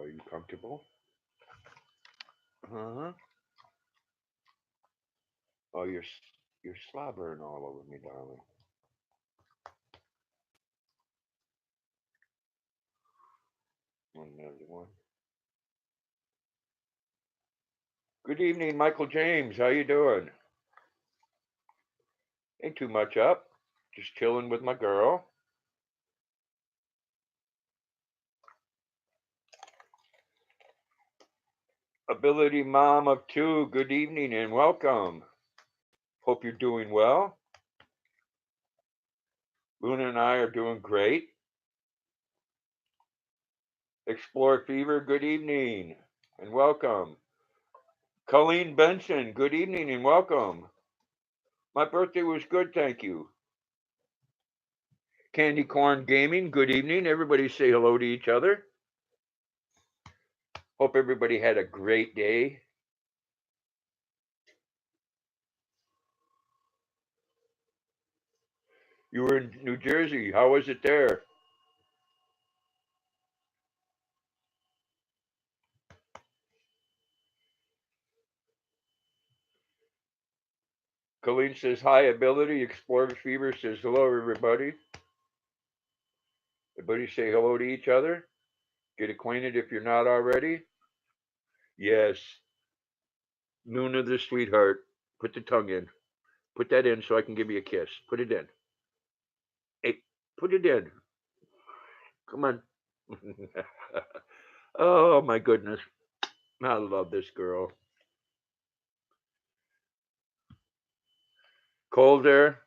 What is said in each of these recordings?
Are you comfortable? Uh-huh. Oh, you're slobbering all over me, darling. Another one. Good evening, Michael James. How you doing? Ain't too much up. Just chilling with my girl. Ability Mom of Two. Good evening and welcome. Hope you're doing well. Luna and I are doing great. Explore Fever. Good evening and welcome. Colleen Benson. Good evening and welcome. My birthday was good, thank you. Candy Corn Gaming. Good evening. Everybody say hello to each other. Hope everybody had a great day. You were in New Jersey. How was it there? Colleen says hi, Ability. Explorer Fever says hello, everybody. Everybody say hello to each other. Get acquainted if you're not already. Yes. Luna the sweetheart. Put the tongue in. Put that in so I can give you a kiss. Put it in. Hey, put it in. Come on. Oh my goodness. I love this girl. Cold there?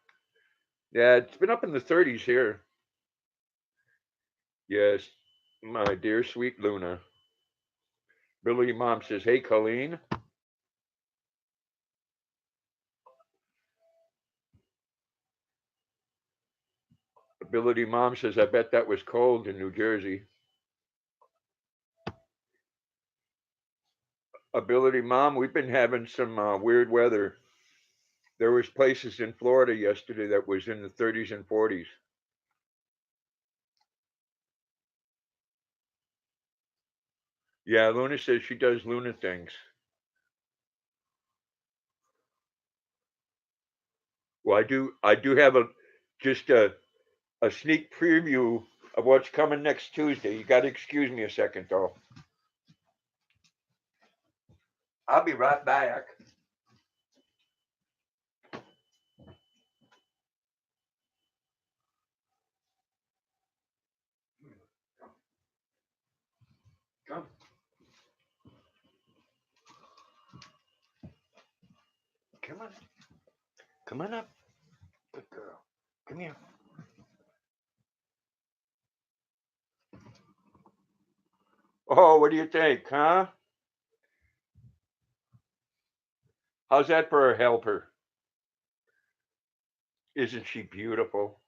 Yeah, it's been up in the 30s here. Yes, my dear sweet Luna. Billy Mom says, hey, Colleen. Ability Mom says, I bet that was cold in New Jersey. Ability Mom, we've been having some weird weather. There was places in Florida yesterday that was in the 30s and 40s. Yeah, Luna says she does Luna things. Well, I do have just a sneak preview of what's coming next Tuesday. You got to excuse me a second, though. I'll be right back. Come, come on, come on up, good girl. Come here. Oh, what do you think, huh? How's that for a helper? Isn't she beautiful?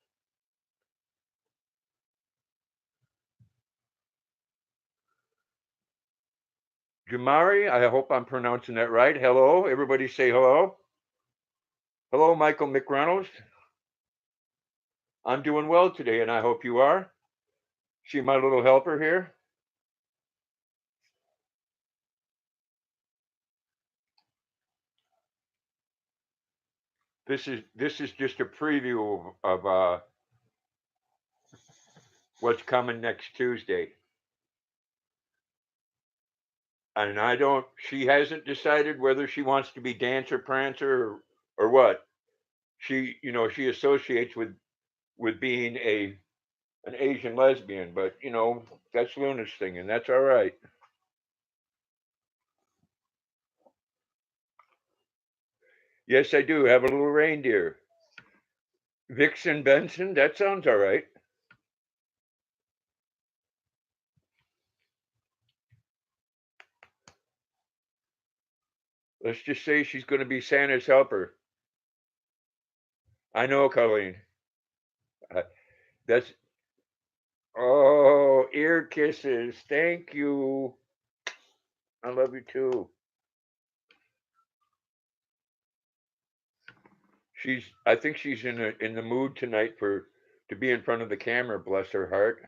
Jamari, I hope I'm pronouncing that right. Hello, everybody say hello. Hello, Michael McReynolds. I'm doing well today, and I hope you are. See my little helper here? This is just a preview of what's coming next Tuesday. And I don't. She hasn't decided whether she wants to be Dancer Prancer or what. She associates with being an Asian lesbian, but that's Luna's thing, and that's all right. Yes, I do have a little reindeer. Vixen Benson, that sounds all right. Let's just say she's going to be Santa's helper. I know, Colleen. Uh, that's oh, ear kisses. Thank you. I love you too. I think she's in the mood tonight to be in front of the camera. Bless her heart.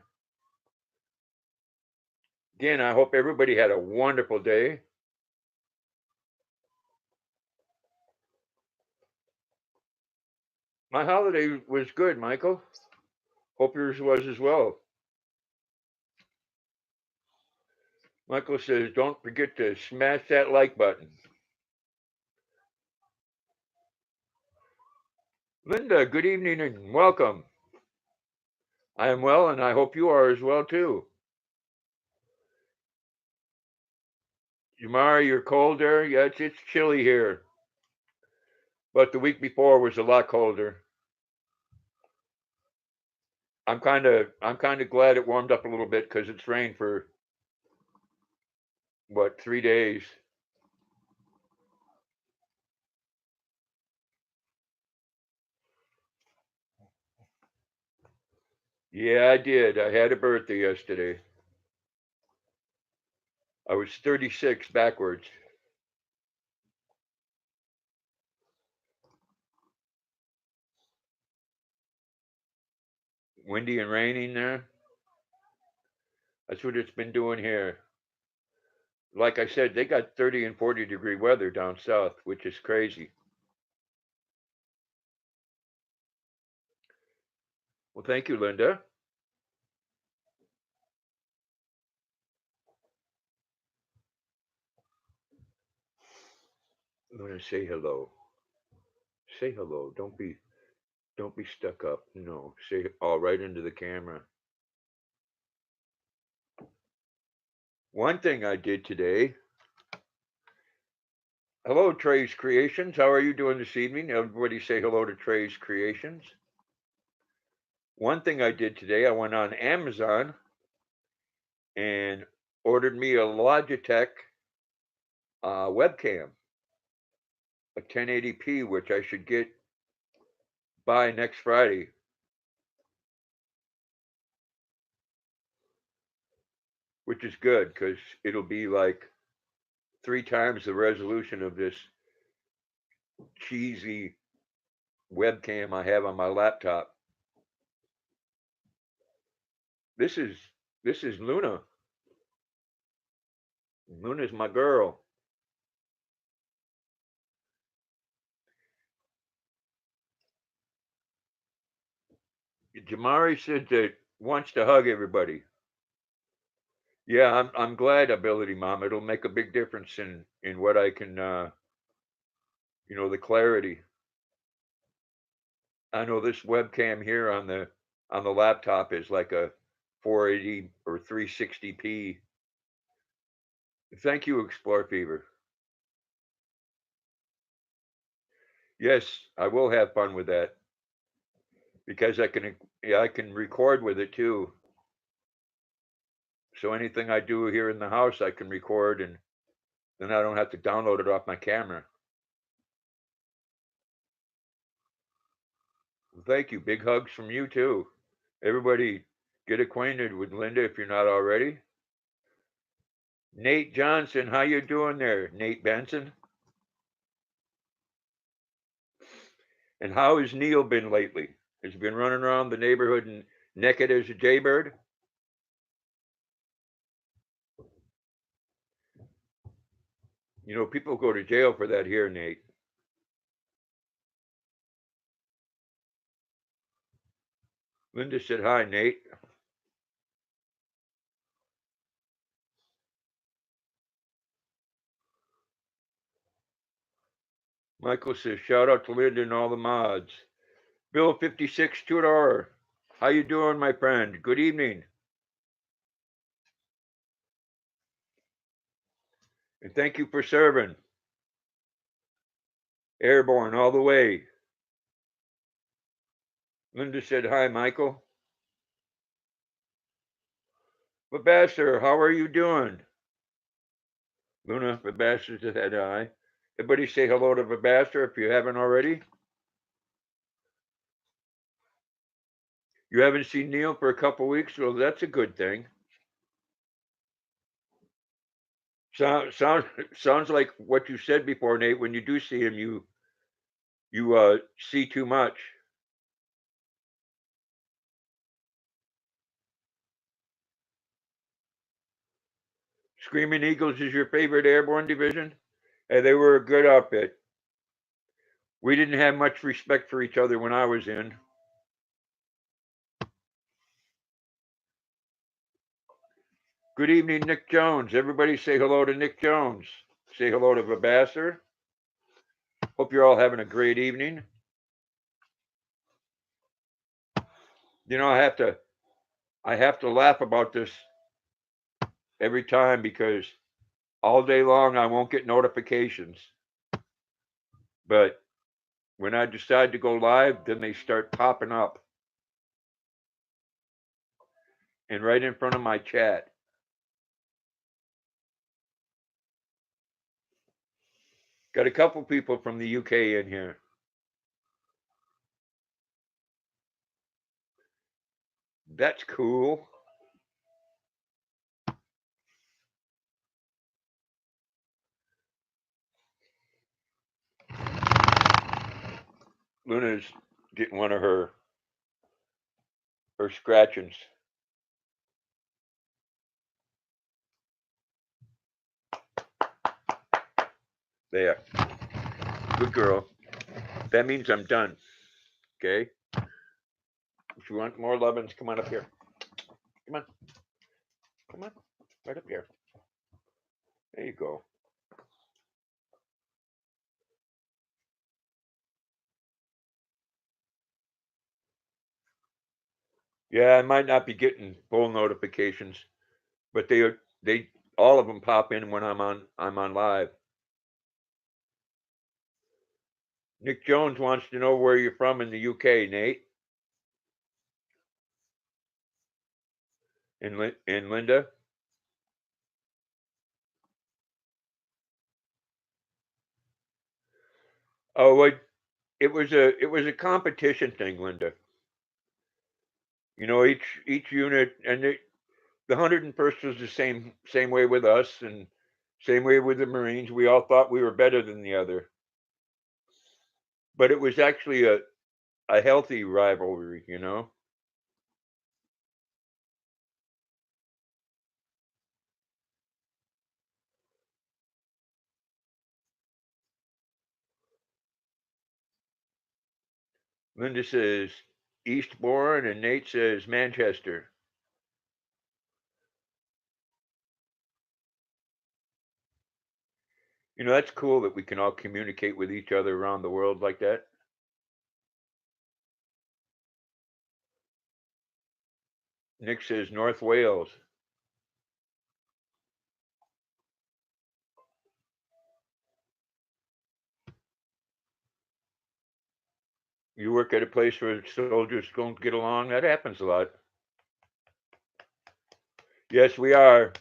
Again, I hope everybody had a wonderful day. My holiday was good, Michael. Hope yours was as well. Michael says, don't forget to smash that like button. Linda, good evening and welcome. I am well, and I hope you are as well, too. Jamari, you're cold there? Yeah, it's chilly here. But the week before was a lot colder. I'm kind of glad it warmed up a little bit because it's rained for what, 3 days. Yeah, I did. I had a birthday yesterday. I was 36 backwards. Windy and raining there. That's what it's been doing here. Like I said, they got 30 and 40-degree weather down south, which is crazy. Well, thank you, Linda. I'm gonna say hello. Say hello. Don't be stuck up. No, say all right into the camera. One thing I did today. Hello, Trey's Creations. How are you doing this evening? Everybody say hello to Trey's Creations. One thing I did today, I went on Amazon and ordered me a Logitech webcam, a 1080p, which I should get by next Friday. Which is good because it'll be like 3 times the resolution of this cheesy webcam I have on my laptop. This is Luna. Luna's my girl. Jamari said that wants to hug everybody. Yeah, I'm glad, Ability Mom. It'll make a big difference in what I can the clarity. I know this webcam here on the laptop is like a 480 or 360p. Thank you, Explore Fever. Yes, I will have fun with that because I can record with it too. So anything I do here in the house, I can record, and then I don't have to download it off my camera. Thank you. Big hugs from you too. Everybody, get acquainted with Linda if you're not already. Nate Johnson, how you doing there, Nate Benson? And how has Neil been lately? Has he been running around the neighborhood and naked as a jaybird? You know, people go to jail for that here, Nate. Linda said hi, Nate. Michael says, shout out to Linda and all the mods. Bill 56 $2. How you doing, my friend? Good evening. And thank you for serving. Airborne all the way. Linda said, hi, Michael. Babasser, how are you doing? Luna, Babasser said hi. Everybody say hello to Babasser if you haven't already. You haven't seen Neil for a couple weeks, well, that's a good thing. Sounds like what you said before, Nate. When you do see him, you see too much. Screaming Eagles is your favorite airborne division? And they were a good outfit. We didn't have much respect for each other when I was in. Good evening, Nick Jones. Everybody say hello to Nick Jones. Say hello to Vabasser. Hope you're all having a great evening. You know, I have to laugh about this every time because all day long I won't get notifications. But when I decide to go live, then they start popping up. And right in front of my chat. Got a couple people from the UK in here. That's cool. Luna's getting one of her scratchings. There. Good girl. That means I'm done. Okay? If you want more lovin's, come on up here. Come on. Come on. Right up here. There you go. Yeah, I might not be getting full notifications, but they all of them pop in when I'm on live. Nick Jones wants to know where you're from in the UK, Nate. And Linda. Oh, it was a competition thing, Linda. You know, each unit, and the 101st was the same way with us, and same way with the Marines. We all thought we were better than the other, but it was actually a healthy rivalry, you know. Linda says Eastbourne, and Nate says Manchester. You know, that's cool that we can all communicate with each other around the world like that. Nick says North Wales. You work at a place where soldiers don't get along? That happens a lot. Yes, we are.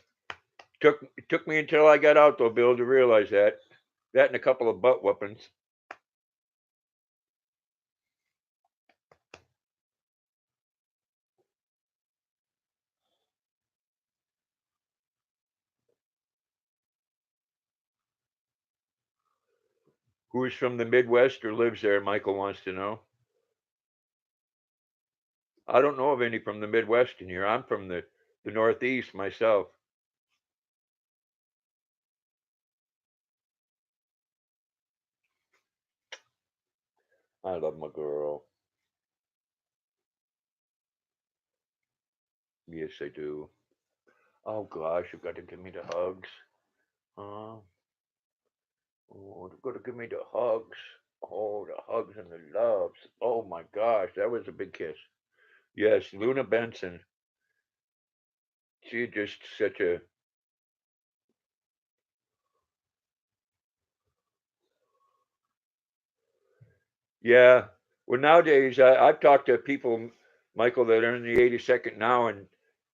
It took me until I got out though, Bill, to realize that. That and a couple of butt whoopings. Who's from the Midwest or lives there? Michael wants to know. I don't know of any from the Midwest in here. I'm from the Northeast myself. I love my girl. Yes, I do. Oh gosh, you've got to give me the hugs. Oh, you've got to give me the hugs. Oh, the hugs and the loves. Oh my gosh, that was a big kiss. Yes, Luna Benson. She just such a. Yeah. Well, nowadays I've talked to people, Michael, that are in the 82nd now, and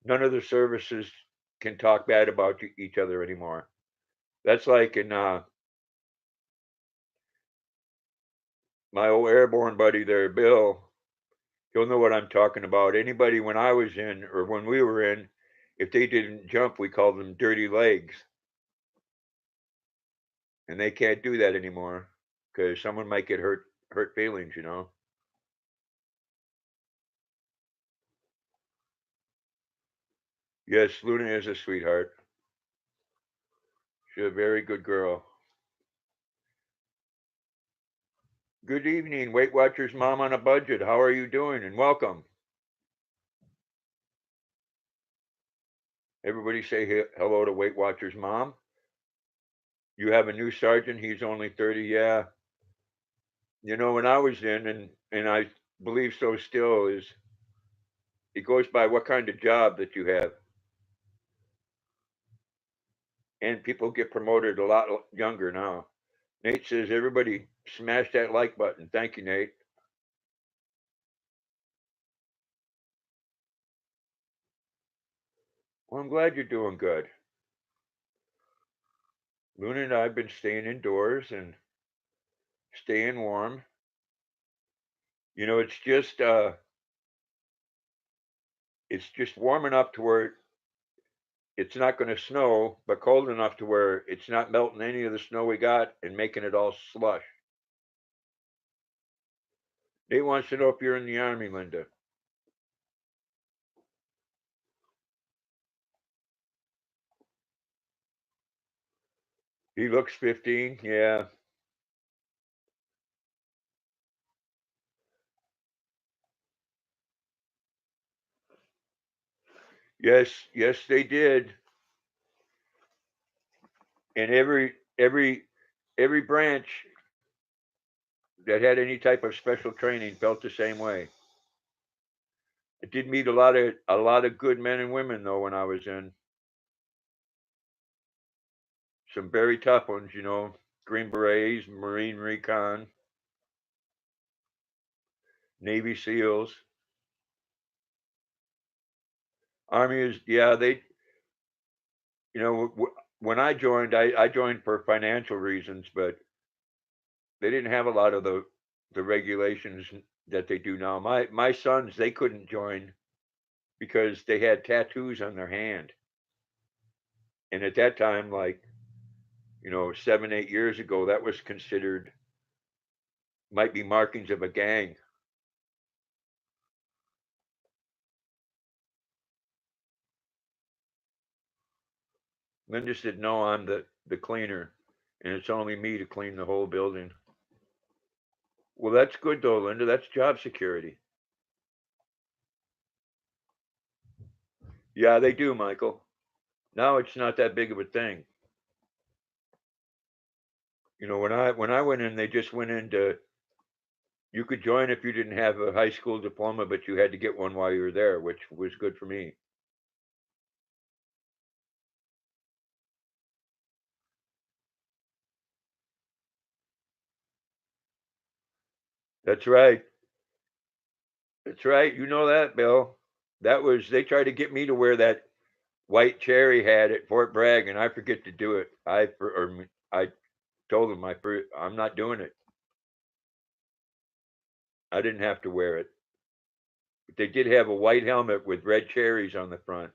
none of the services can talk bad about each other anymore. That's like in my old airborne buddy there, Bill. He'll know what I'm talking about. Anybody when I was in or when we were in, if they didn't jump, we called them dirty legs, and they can't do that anymore because someone might get hurt feelings, you know. Yes, Luna is a sweetheart. She's a very good girl. Good evening, Weight Watchers Mom on a Budget. How are you doing? And welcome. Everybody say hello to Weight Watchers Mom. You have a new sergeant. He's only 30. Yeah. You know, when I was in, and I believe so still, is it goes by what kind of job that you have. And people get promoted a lot younger now. Nate says, everybody smash that like button. Thank you, Nate. Well, I'm glad you're doing good. Luna and I have been staying indoors and staying warm. You know, it's just warm enough to where it's not going to snow, but cold enough to where it's not melting any of the snow we got and making it all slush. Nate wants to know if you're in the Army, Linda. He looks 15. Yeah. Yes, they did. And every branch that had any type of special training felt the same way. I did meet a lot of good men and women though when I was in. Some very tough ones, you know, Green Berets, Marine Recon, Navy SEALs. Army is, yeah, they, you know, when I joined, I joined for financial reasons, but they didn't have a lot of the regulations that they do now. My sons, they couldn't join because they had tattoos on their hand. And at that time, like, you know, 7, 8 years ago, that was considered, might be markings of a gang. Linda said, no, I'm the cleaner, and it's only me to clean the whole building. Well, that's good though, Linda. That's job security. Yeah, they do, Michael. Now it's not that big of a thing. You know, when I went in, they just went into, you could join if you didn't have a high school diploma, but you had to get one while you were there, which was good for me. That's right. That's right. You know that, Bill. That was, they tried to get me to wear that white cherry hat at Fort Bragg, and I forget to do it. I told them I'm not doing it. I didn't have to wear it. But they did have a white helmet with red cherries on the front.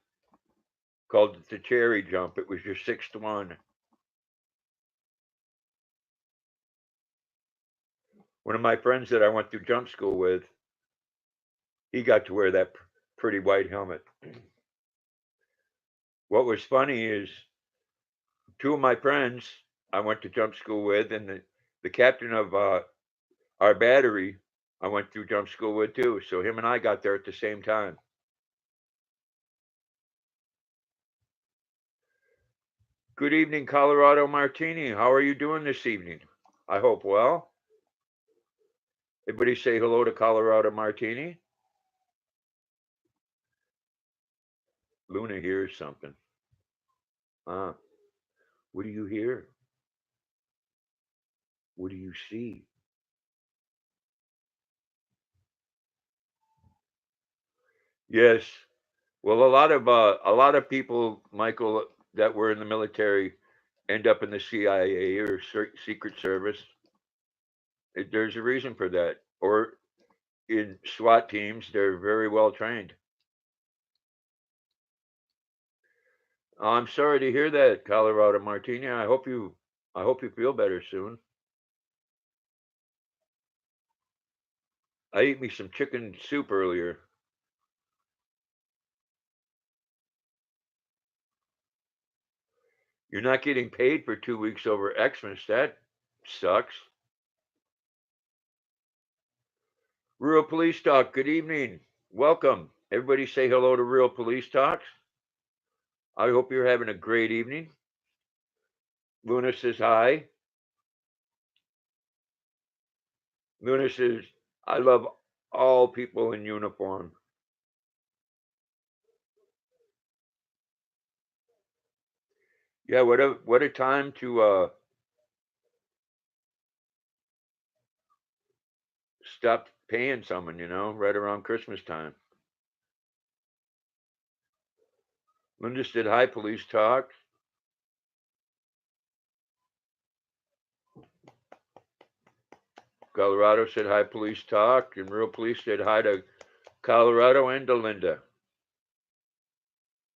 Called it the cherry jump. It was your 6th one. One of my friends that I went through jump school with, he got to wear that pretty white helmet. What was funny is two of my friends I went to jump school with, and the captain of our battery I went through jump school with too. So him and I got there at the same time. Good evening, Colorado Martini. How are you doing this evening? I hope well. Everybody say hello to Colorado Martini. Luna hears something. Ah, what do you hear? What do you see? Yes. Well, a lot of people, Michael, that were in the military end up in the CIA or Secret Service. There's a reason for that. Or in SWAT teams, they're very well trained. I'm sorry to hear that, Colorado Martini. I hope you feel better soon. I ate me some chicken soup earlier. You're not getting paid for 2 weeks over Xmas. That sucks. Real Police Talk, good evening. Welcome. Everybody say hello to Real Police Talks. I hope you're having a great evening. Luna says hi. Luna says, I love all people in uniform. Yeah, what a time to stop paying someone, right around Christmas time. Linda said, hi, Police Talk. Colorado said, hi, Police Talk. And Real Police said hi to Colorado and to Linda.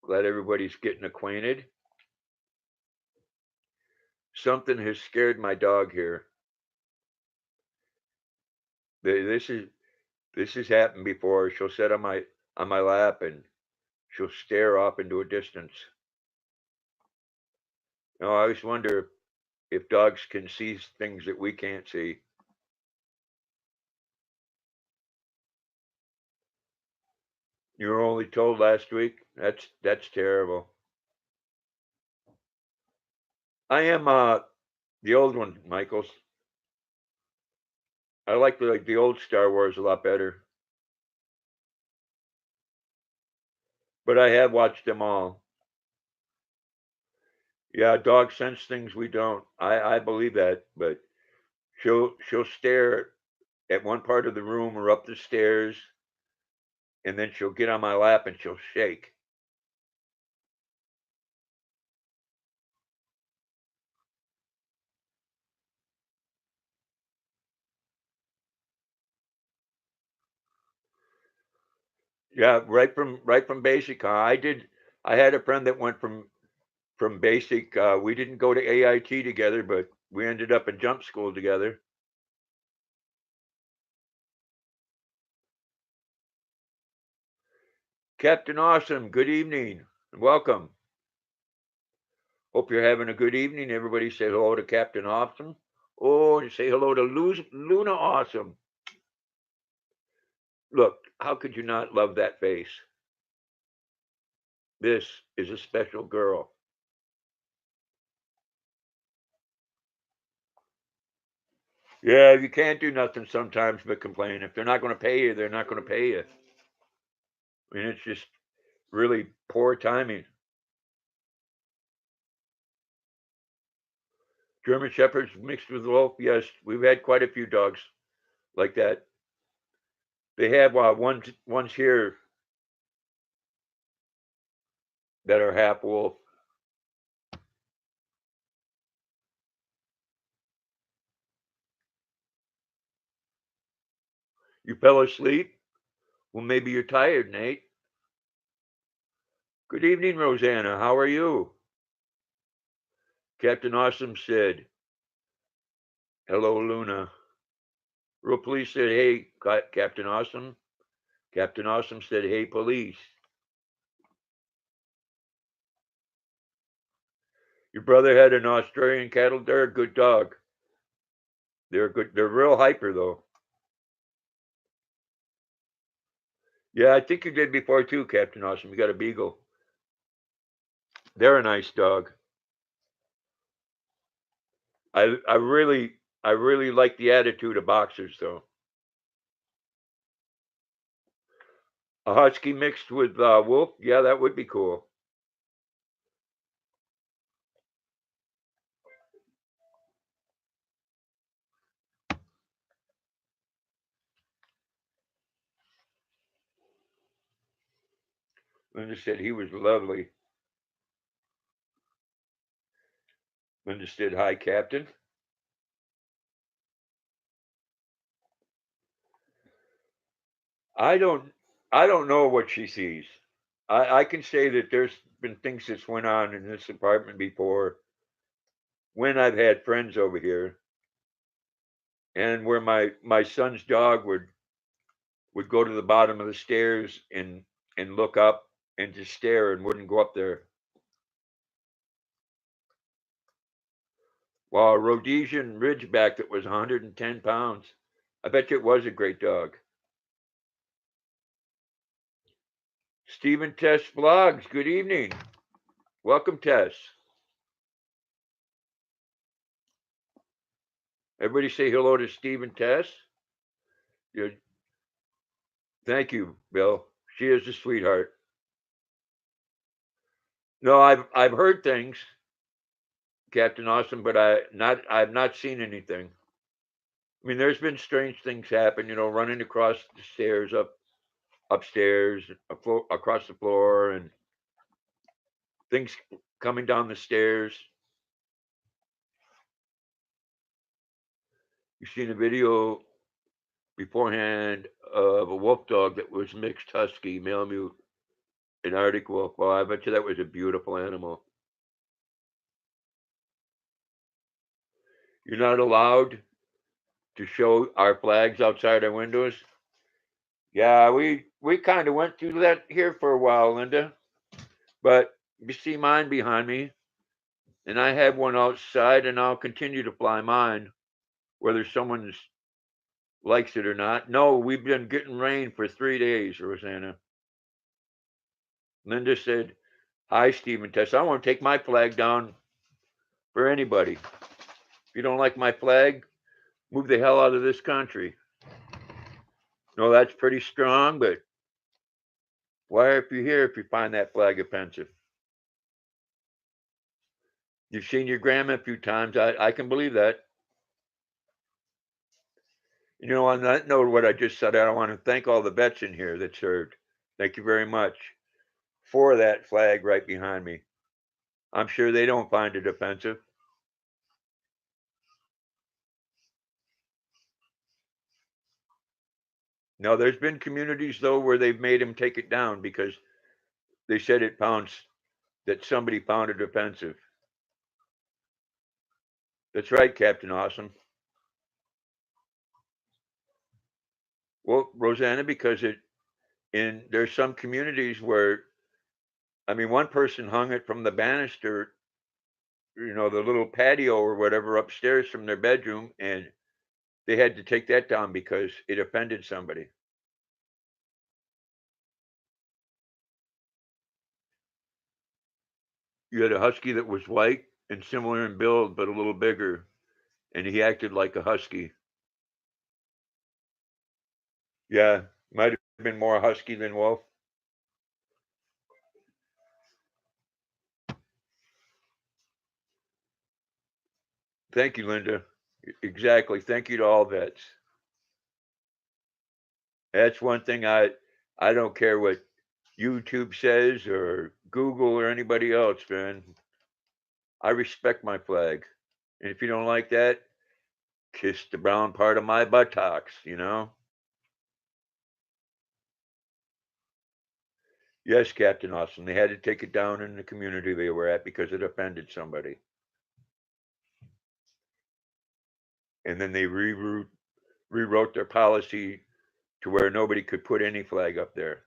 Glad everybody's getting acquainted. Something has scared my dog here. This has happened before. She'll sit on my lap and she'll stare off into a distance. I always wonder if dogs can see things that we can't see. You were only told last week? That's terrible. I am the old one, Michaels. I like the old Star Wars a lot better. But I have watched them all. Yeah, dogs sense things we don't. I believe that, but she'll stare at one part of the room or up the stairs, and then she'll get on my lap and she'll shake. Yeah, right from basic. I had a friend that went from basic. We didn't go to AIT together, but we ended up in jump school together. Captain Awesome, good evening. Welcome. Hope you're having a good evening. Everybody say hello to Captain Awesome. Oh, and say hello to Luna Awesome. Look, how could you not love that face? This is a special girl. Yeah, you can't do nothing sometimes but complain. If they're not going to pay you, they're not going to pay you. I mean, it's just really poor timing. German Shepherds mixed with wolf. Yes, we've had quite a few dogs like that. They have ones here that are half wolf. You fell asleep? Well, maybe you're tired, Nate. Good evening, Rosanna. How are you? Captain Awesome said, hello, Luna. Real Police said, hey, Captain Awesome. Captain Awesome said, hey, police. Your brother had an Australian cattle. They're a good dog. They're good. They're real hyper, though. Yeah, I think you did before, too, Captain Awesome. You got a beagle. They're a nice dog. I really like the attitude of boxers, though. A husky mixed with wolf, yeah, that would be cool. Linda said he was lovely. Linda said, hi, Captain. I don't I don't know what she sees. I can say that there's been things that's went on in this apartment before when I've had friends over here, and where my son's dog would go to the bottom of the stairs and look up and just stare and wouldn't go up there. Well, a Rhodesian Ridgeback that was 110 pounds. I bet you it was a great dog. Stephen Tess Vlogs, good evening. Welcome, Tess. Everybody say hello to Stephen Tess. Thank you, Bill. She is a sweetheart. No, I've heard things, Captain Awesome, but I've not seen anything. I mean, there's been strange things happen, running across the stairs upstairs, across the floor, and things coming down the stairs. You've seen a video beforehand of a wolf dog that was mixed husky, Malamute, an Arctic wolf. Well, I bet you that was a beautiful animal. You're not allowed to show our flags outside our windows. Yeah, we kind of went through that here for a while, Linda. But you see mine behind me, and I have one outside, and I'll continue to fly mine, whether someone likes it or not. No, we've been getting rain for 3 days, Rosanna. Linda said, "Hi, Stephen Tess. I want to take my flag down for anybody. If you don't like my flag, move the hell out of this country." No, that's pretty strong, but why are you here if you find that flag offensive? You've seen your grandma a few times. I can believe that. On that note, what I just said, I want to thank all the vets in here that served. Thank you very much for that flag right behind me. I'm sure they don't find it offensive. No, there's been communities, though, where they've made them take it down because they said that somebody found it offensive. That's right, Captain Awesome. Well, Rosanna, because there's some communities where, I mean, one person hung it from the banister, the little patio or whatever upstairs from their bedroom, and they had to take that down because it offended somebody. You had a husky that was white and similar in build, but a little bigger, and he acted like a husky. Yeah, might have been more husky than wolf. Thank you, Linda. Exactly. Thank you to all vets. That's one thing I don't care what YouTube says or Google or anybody else, man. I respect my flag. And if you don't like that, kiss the brown part of my buttocks, Yes, Captain Awesome. They had to take it down in the community they were at because it offended somebody. And then they rewrote their policy to where nobody could put any flag up there.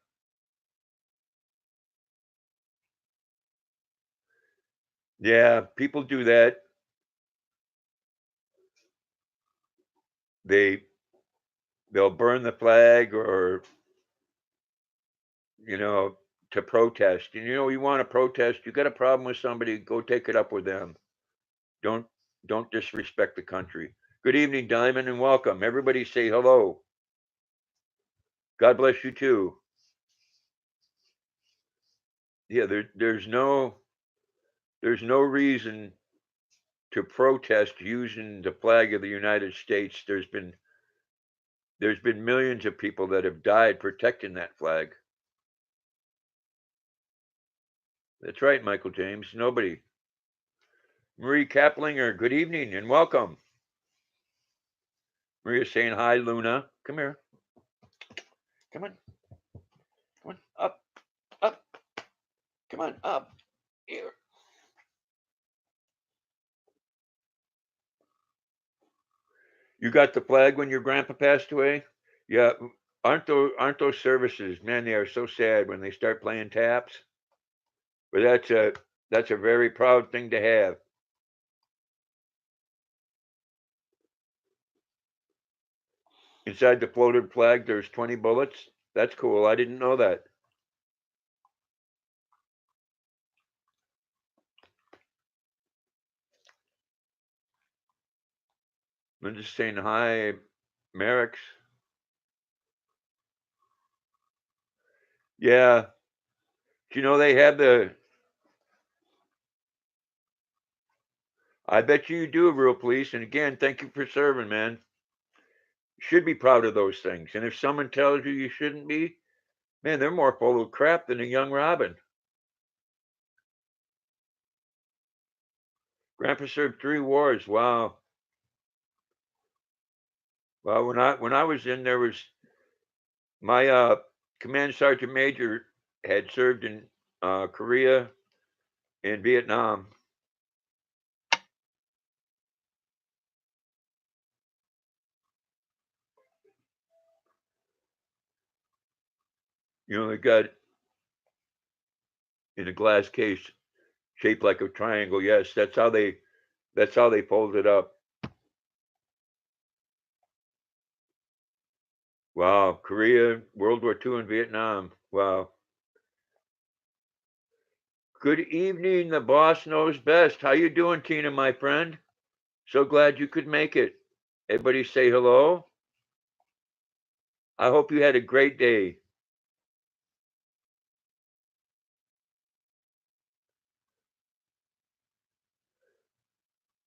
Yeah, people do that. They'll burn the flag or to protest. And you want to protest, you got a problem with somebody, go take it up with them. Don't don't disrespect the country. Good evening, Diamond, and welcome. Everybody say hello. God bless you too. Yeah, there's no reason to protest using the flag of the United States. There's been millions of people that have died protecting that flag. That's right, Michael James. Nobody. Marie Kaplinger, good evening and welcome. Maria's saying hi, Luna. Come here. Come on. Come on. Up. Up. Come on. Up. Here. You got the flag when your grandpa passed away? Yeah. Aren't those services, man, they are so sad when they start playing taps. But that's a very proud thing to have. Inside the floated flag, there's 20 bullets. That's cool. I didn't know that. I'm just saying hi, Merrick's. Yeah. Do you know they have the. I bet you do, Real Police. And again, thank you for serving, man. You should be proud of those things. And if someone tells you you shouldn't be, man, they're more full of crap than a young Robin. Grandpa served 3 wars. Wow. Well, when I was in, there was my command sergeant major had served in Korea and Vietnam. You know, they got in a glass case shaped like a triangle. Yes, that's how they fold it up. Wow, Korea, World War II, and Vietnam. Wow. Good evening. The boss knows best. How you doing, Tina, my friend? So glad you could make it. Everybody say hello. I hope you had a great day.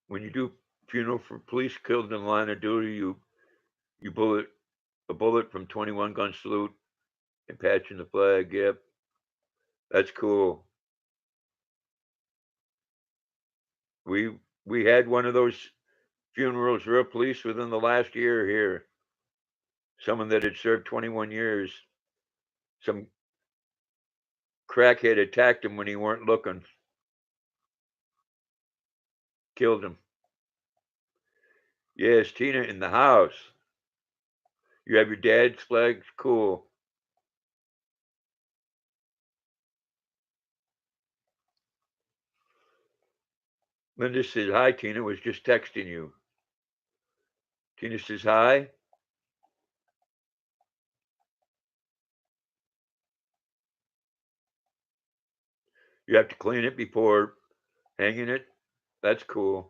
When you do funeral for police killed in the line of duty, you bullet a bullet from 21 gun salute and patching the flag. Yep, that's cool. We we had one of those funerals, Real Police, within the last year here. Someone that had served 21 years. Some crackhead attacked him when he weren't looking. Killed him. Yes, Tina in the house. You have your dad's flags? Cool. Linda says, hi, Tina. Was just texting you. Tina says, hi. You have to clean it before hanging it. That's cool.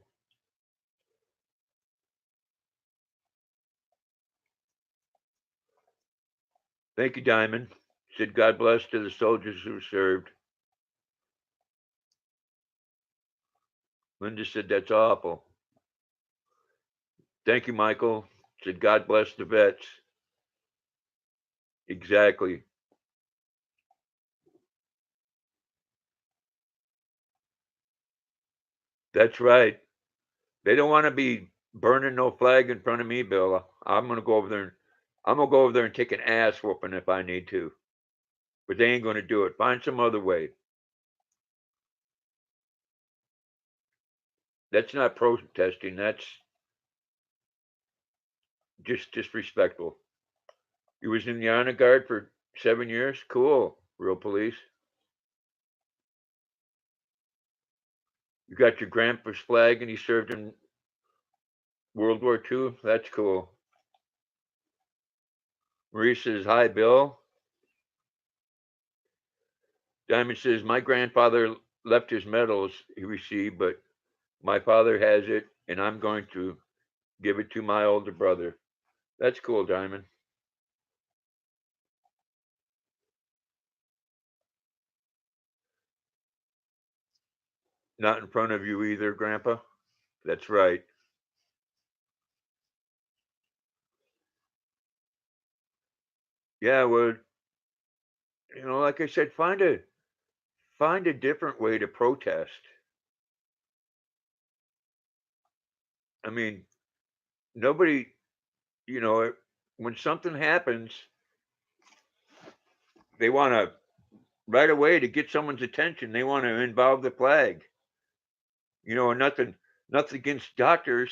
Thank you, Diamond. Said, God bless to the soldiers who served. Linda said, that's awful. Thank you, Michael. Said, God bless the vets. Exactly. That's right. They don't want to be burning no flag in front of me, Bill. I'm gonna go over there and I'm gonna go over there and take an ass whooping if I need to. But they ain't gonna do it. Find some other way. That's not protesting. That's just disrespectful. You was in the honor guard for 7 years. Cool. Real Police. You got your grandpa's flag, and he served in World War II. That's cool. Marie says, hi, Bill. Diamond says, my grandfather left his medals he received, but my father has it, and I'm going to give it to my older brother. That's cool, Diamond. Not in front of you either, Grandpa. That's right. Yeah, well, like I said, find a different way to protest. I mean, nobody, you know, when something happens, they want to right away to get someone's attention. They want to involve the flag. Nothing against doctors.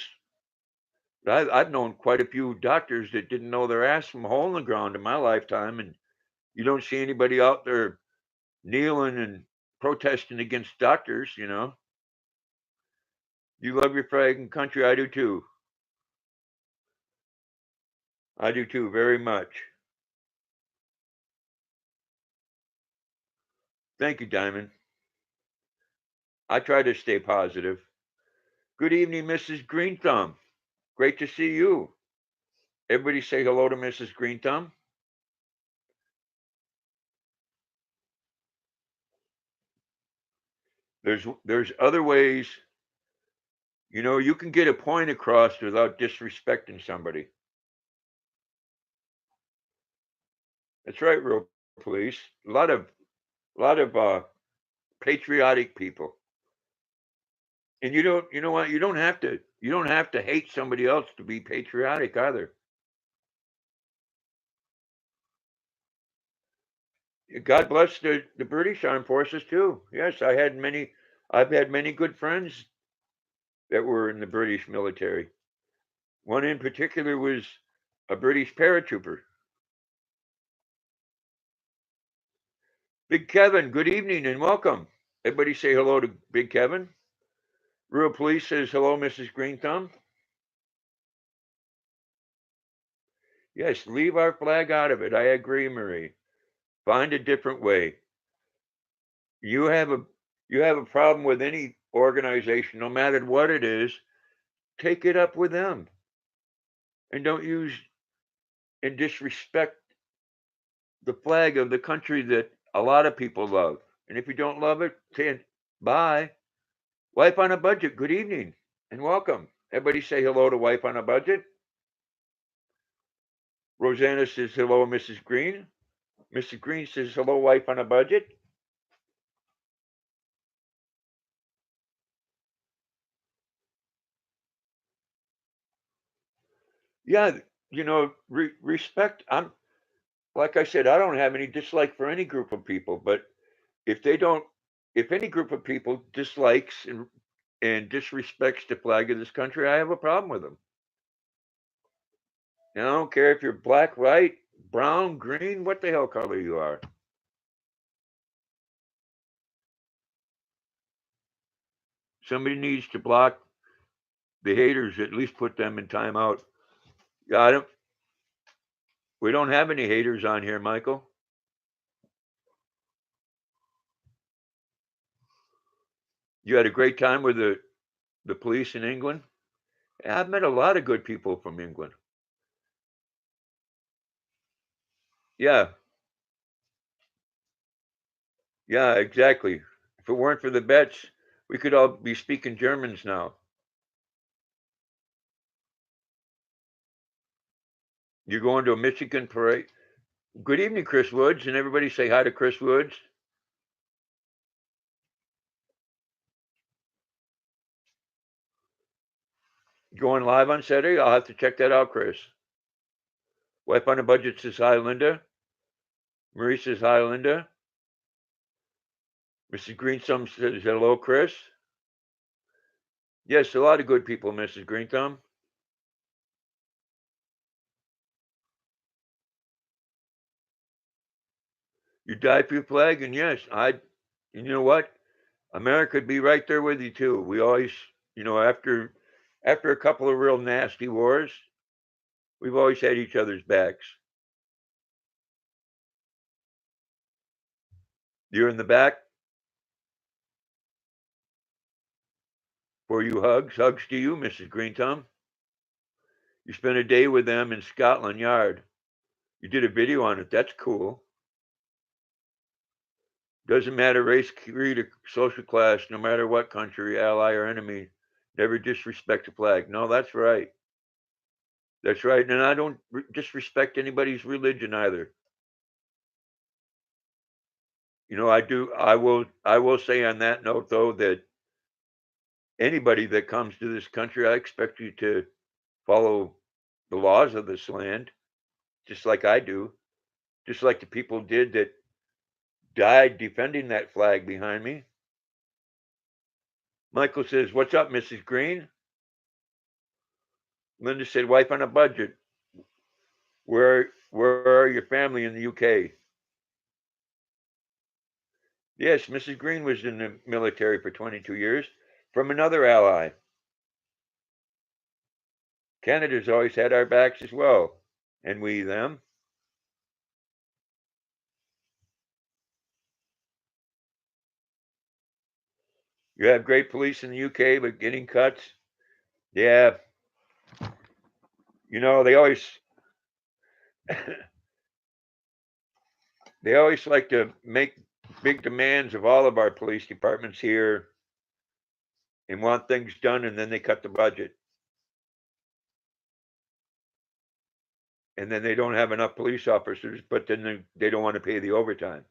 I've known quite a few doctors that didn't know their ass from a hole in the ground in my lifetime, and you don't see anybody out there kneeling and protesting against doctors. You love your flag and country. I do too. I do too, very much. Thank you, Diamond. I try to stay positive. Good evening, Mrs. Green Thumb. Great to see you. Everybody say hello to Mrs. Green Thumb. There's other ways. You know, you can get a point across without disrespecting somebody. That's right, real police. A lot of patriotic people. And you know what? You don't have to hate somebody else to be patriotic either. God bless the British Armed Forces too. Yes, I've had many good friends that were in the British military. One in particular was a British paratrooper. Big Kevin, good evening and welcome. Everybody say hello to Big Kevin. Real Police says hello, Mrs. Green Thumb. Yes, leave our flag out of it. I agree, Marie. Find a different way. You have a you have a problem with any organization, no matter what it is, take it up with them. And don't use and disrespect the flag of the country that a lot of people love. And if you don't love it, say bye. Wife on a Budget, good evening and welcome. Everybody say hello to Wife on a Budget. Rosanna says hello, Mrs. Green. Mrs. Green says hello, Wife on a Budget. Yeah, you know, respect. I'm like I said, I don't have any dislike for any group of people, but if they don't, if any group of people dislikes and disrespects the flag of this country, I have a problem with them. And I don't care if you're black, white, brown, green, what the hell color you are. Somebody needs to block the haters, at least put them in timeout. Yeah, we don't have any haters on here, Michael. You had a great time with the police in England. I've met a lot of good people from England. Yeah, yeah, exactly. If it weren't for the bets, we could all be speaking Germans now. You're going to a Michigan parade. Good evening, Chris Woods, and everybody say hi to Chris Woods. Going live on Saturday? I'll have to check that out, Chris. Wife on a Budget says hi, Linda. Marie says hi, Linda. Mrs. Greenthumb says hello, Chris. Yes, a lot of good people, Mrs. Greenthumb. You die for your flag, and yes, you know what? America'd be right there with you too. We always, you know, after a couple of real nasty wars, we've always had each other's backs. You're in the back for you hugs. Hugs to you, Mrs. Greenthumb. You spent a day with them in Scotland Yard. You did a video on it. That's cool. Doesn't matter race, creed, or social class, no matter what country, ally, or enemy. Never disrespect the flag. No, that's right. That's right. And I don't disrespect anybody's religion either. You know, I do. I will say on that note, though, that anybody that comes to this country, I expect you to follow the laws of this land, just like I do, just like the people did that died defending that flag behind me. Michael says, "What's up, Mrs. Green?" Linda said, "Wife on a Budget. Where are your family in the UK?" Yes, Mrs. Green was in the military for 22 years from another ally. Canada's always had our backs as well. and we them. You have great police in the UK, but getting cuts, yeah. You know, they always like to make big demands of all of our police departments here and want things done, and then they cut the budget. And then they don't have enough police officers, but then they don't want to pay the overtime.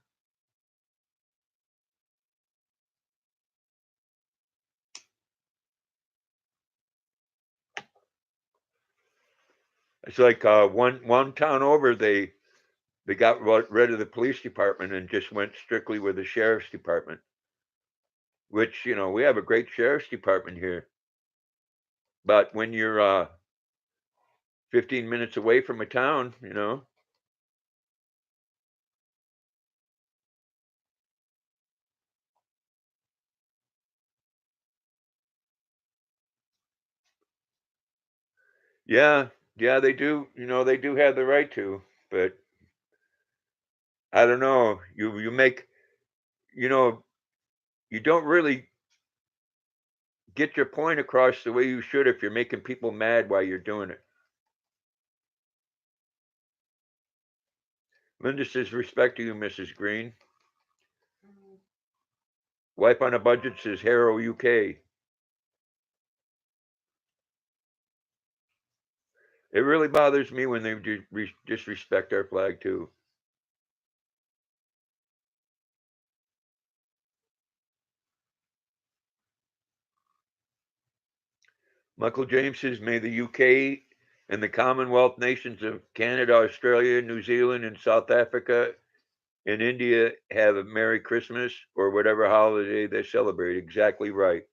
It's like one town over, they got rid of the police department and just went strictly with the sheriff's department. Which, you know, we have a great sheriff's department here, but when you're 15 minutes away from a town, you know. Yeah, yeah, they do. You know, they do have the right to, but I don't know. You make, you know, you don't really get your point across the way you should if you're making people mad while you're doing it. Linda says, respect to you, Mrs. Green. Wife on a Budget says, Harrow, UK. It really bothers me when they disrespect our flag, too. Michael James says, may the UK and the Commonwealth nations of Canada, Australia, New Zealand, and South Africa and India have a Merry Christmas or whatever holiday they celebrate. Exactly right.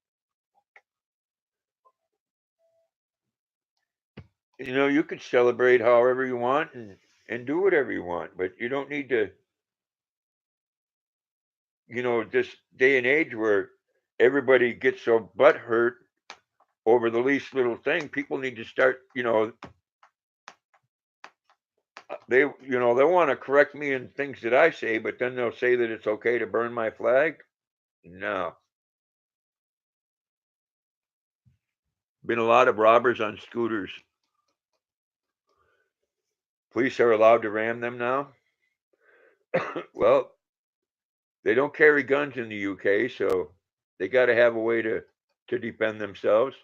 You know, you could celebrate however you want and do whatever you want, but you don't need to, you know, this day and age where everybody gets so butthurt over the least little thing. People need to start, you know, they want to correct me in things that I say, but then they'll say that it's okay to burn my flag. No. Been a lot of robbers on scooters. Police are allowed to ram them now. Well, they don't carry guns in the UK, so they got to have a way to defend themselves.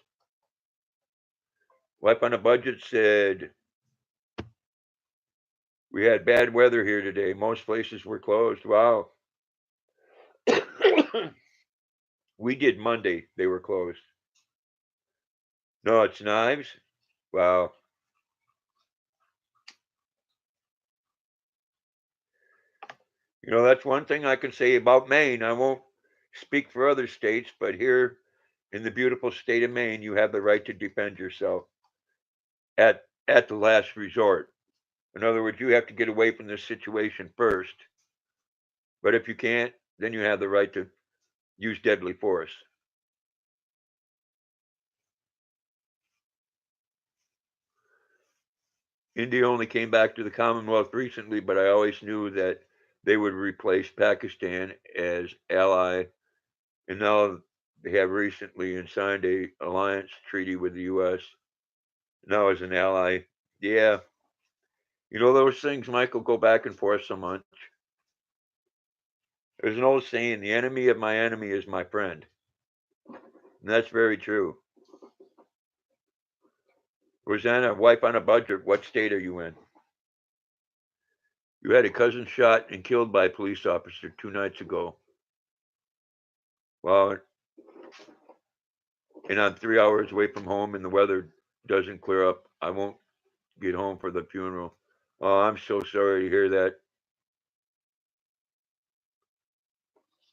Wife on a Budget said, we had bad weather here today. Most places were closed. Wow. We did Monday. They were closed. No, it's Knives. Wow. You know, that's one thing I can say about Maine. I won't speak for other states, but here in the beautiful state of Maine, you have the right to defend yourself at the last resort. In other words, you have to get away from this situation first. But if you can't, then you have the right to use deadly force. India only came back to the Commonwealth recently, but I always knew that they would replace Pakistan as ally, and now they have recently signed a alliance treaty with the U.S. now as an ally. Yeah, you know those things, Michael, go back and forth so much. There's an old saying: "The enemy of my enemy is my friend," and that's very true. Rosanna, wife on a Budget, what state are you in? You had a cousin shot and killed by a police officer 2 nights ago. Well, and I'm 3 hours away from home, and the weather doesn't clear up. I won't get home for the funeral. Oh, I'm so sorry to hear that.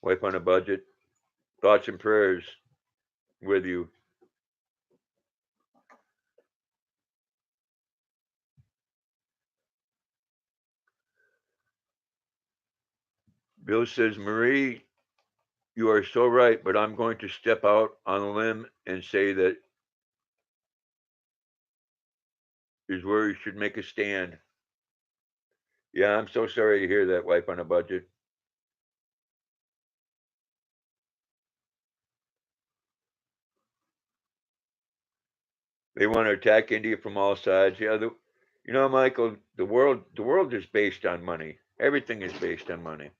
Wife on a Budget. Thoughts and prayers with you. Bill says, Marie, you are so right, but I'm going to step out on a limb and say that is where you should make a stand. Yeah, I'm so sorry to hear that, wife on a budget. They want to attack India from all sides. Yeah, you know, Michael, the world is based on money. Everything is based on money.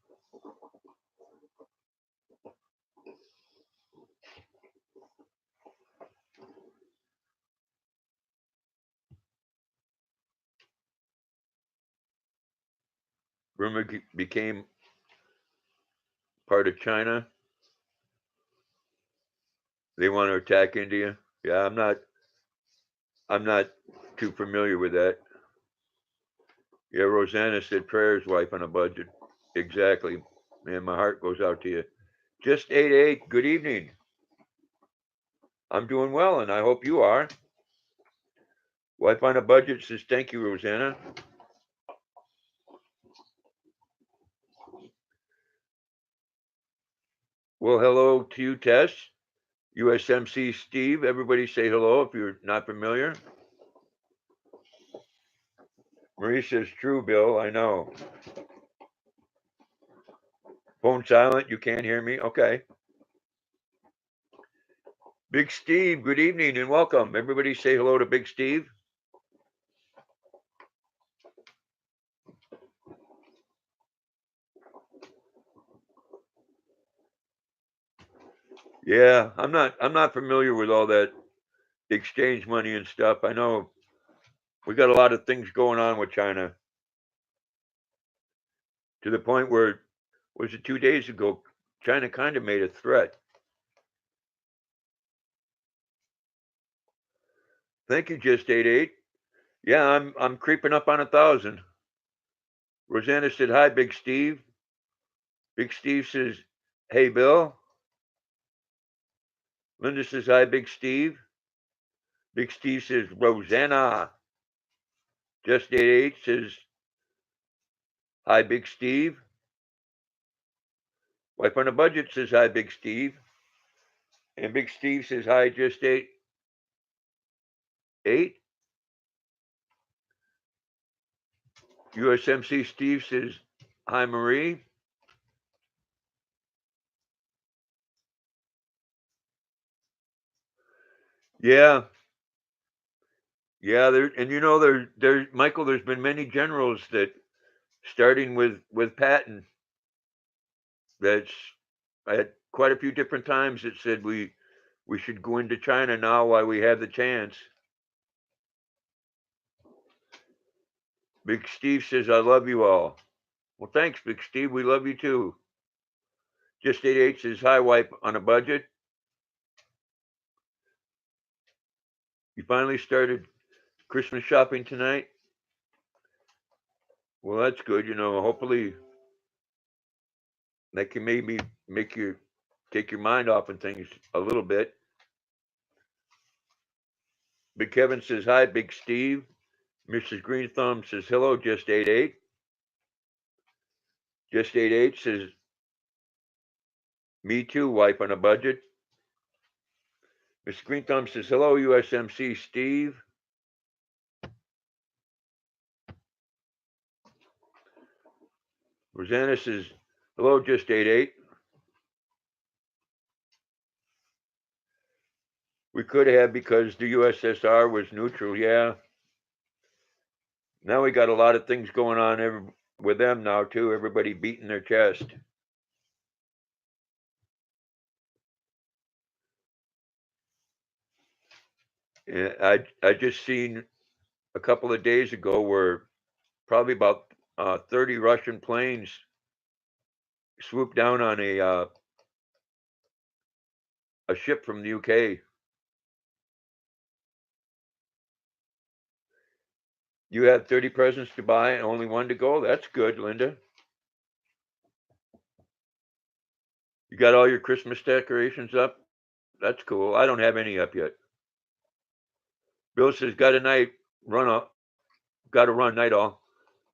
Burma became part of China. They want to attack India. Yeah, I'm not too familiar with that. Yeah, Rosanna said prayers, wife on a budget. Exactly. Man, my heart goes out to you. Just 8-8. Good evening. I'm doing well, and I hope you are. Wife on a budget says thank you, Rosanna. Well, hello to you, Tess. USMC Steve. Everybody say hello if you're not familiar. Marie says true, Bill. I know. Phone silent. You can't hear me. Okay. Big Steve. Good evening and welcome. Everybody say hello to Big Steve. Yeah, I'm not familiar with all that exchange money and stuff. I know we got a lot of things going on with China to the point where, was it 2 days ago, China kind of made a threat. Thank you, just 8-8. Yeah, I'm creeping up on 1,000. Rosanna said hi, Big Steve. Big Steve says, hey, Bill. Linda says hi, Big Steve. Big Steve says Rosanna. Just 8-8 says hi, Big Steve. Wife on a budget says hi, Big Steve. And Big Steve says hi, just 8-8. USMC Steve says hi, Marie. Yeah, yeah. There, Michael. There's been many generals that, starting with Patton, that's at quite a few different times that said we should go into China now while we have the chance. Big Steve says I love you all. Well, thanks, Big Steve. We love you too. Just 8-8 says hi, wipe on a budget. You finally started Christmas shopping tonight. Well, that's good. You know, hopefully that can maybe make you take your mind off of things a little bit. Big Kevin says hi, Big Steve. Mrs. Green Thumb says hello, just 8-8. Just 8-8 says me too, wife on a budget. Mrs. Green Thumb says hello, USMC Steve. Rosanna says hello, just 8-8. We could have because the USSR was neutral, yeah. Now we got a lot of things going on with them now too. Everybody beating their chest. Yeah, I just seen a couple of days ago where probably about 30 Russian planes swooped down on a ship from the UK. You had 30 presents to buy and only one to go. That's good, Linda. You got all your Christmas decorations up. That's cool. I don't have any up yet. Bill says, got a night run up. Got to run night all.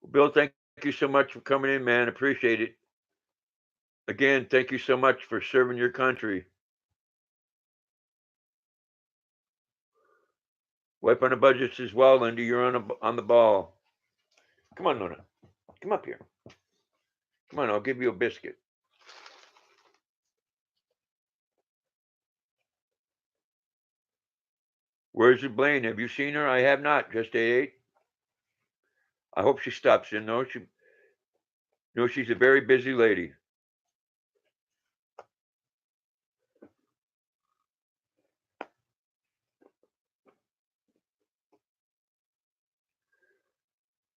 Bill, thank you so much for coming in, man. Appreciate it. Again, thank you so much for serving your country. Wipe on the budgets as well, Linda. You're on the ball. Come on, Luna. Come up here. Come on, I'll give you a biscuit. Where's your Blaine? Have you seen her? I have not. Just ate. I hope she stops in. No, she's a very busy lady.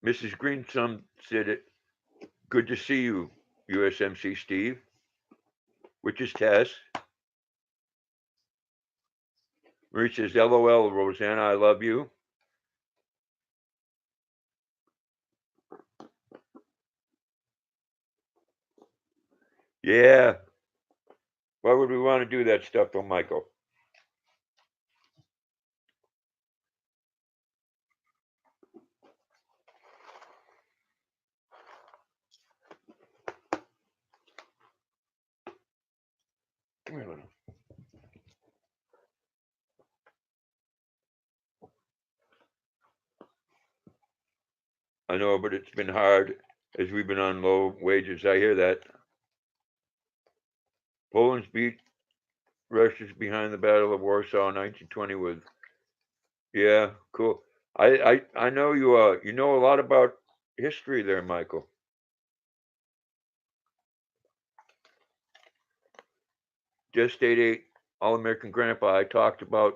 Mrs. Greenthumb said it. Good to see you, USMC Steve, which is Tess. Marie says, LOL, Rosanna, I love you. Yeah. Why would we want to do that stuff though, Michael? Come here, little. I know, but it's been hard as we've been on low wages. I hear that. Poland's beat Russia's behind the Battle of Warsaw in 1920 with. Yeah, cool. I know you know a lot about history there, Michael. Just 88 All American Grandpa. I talked about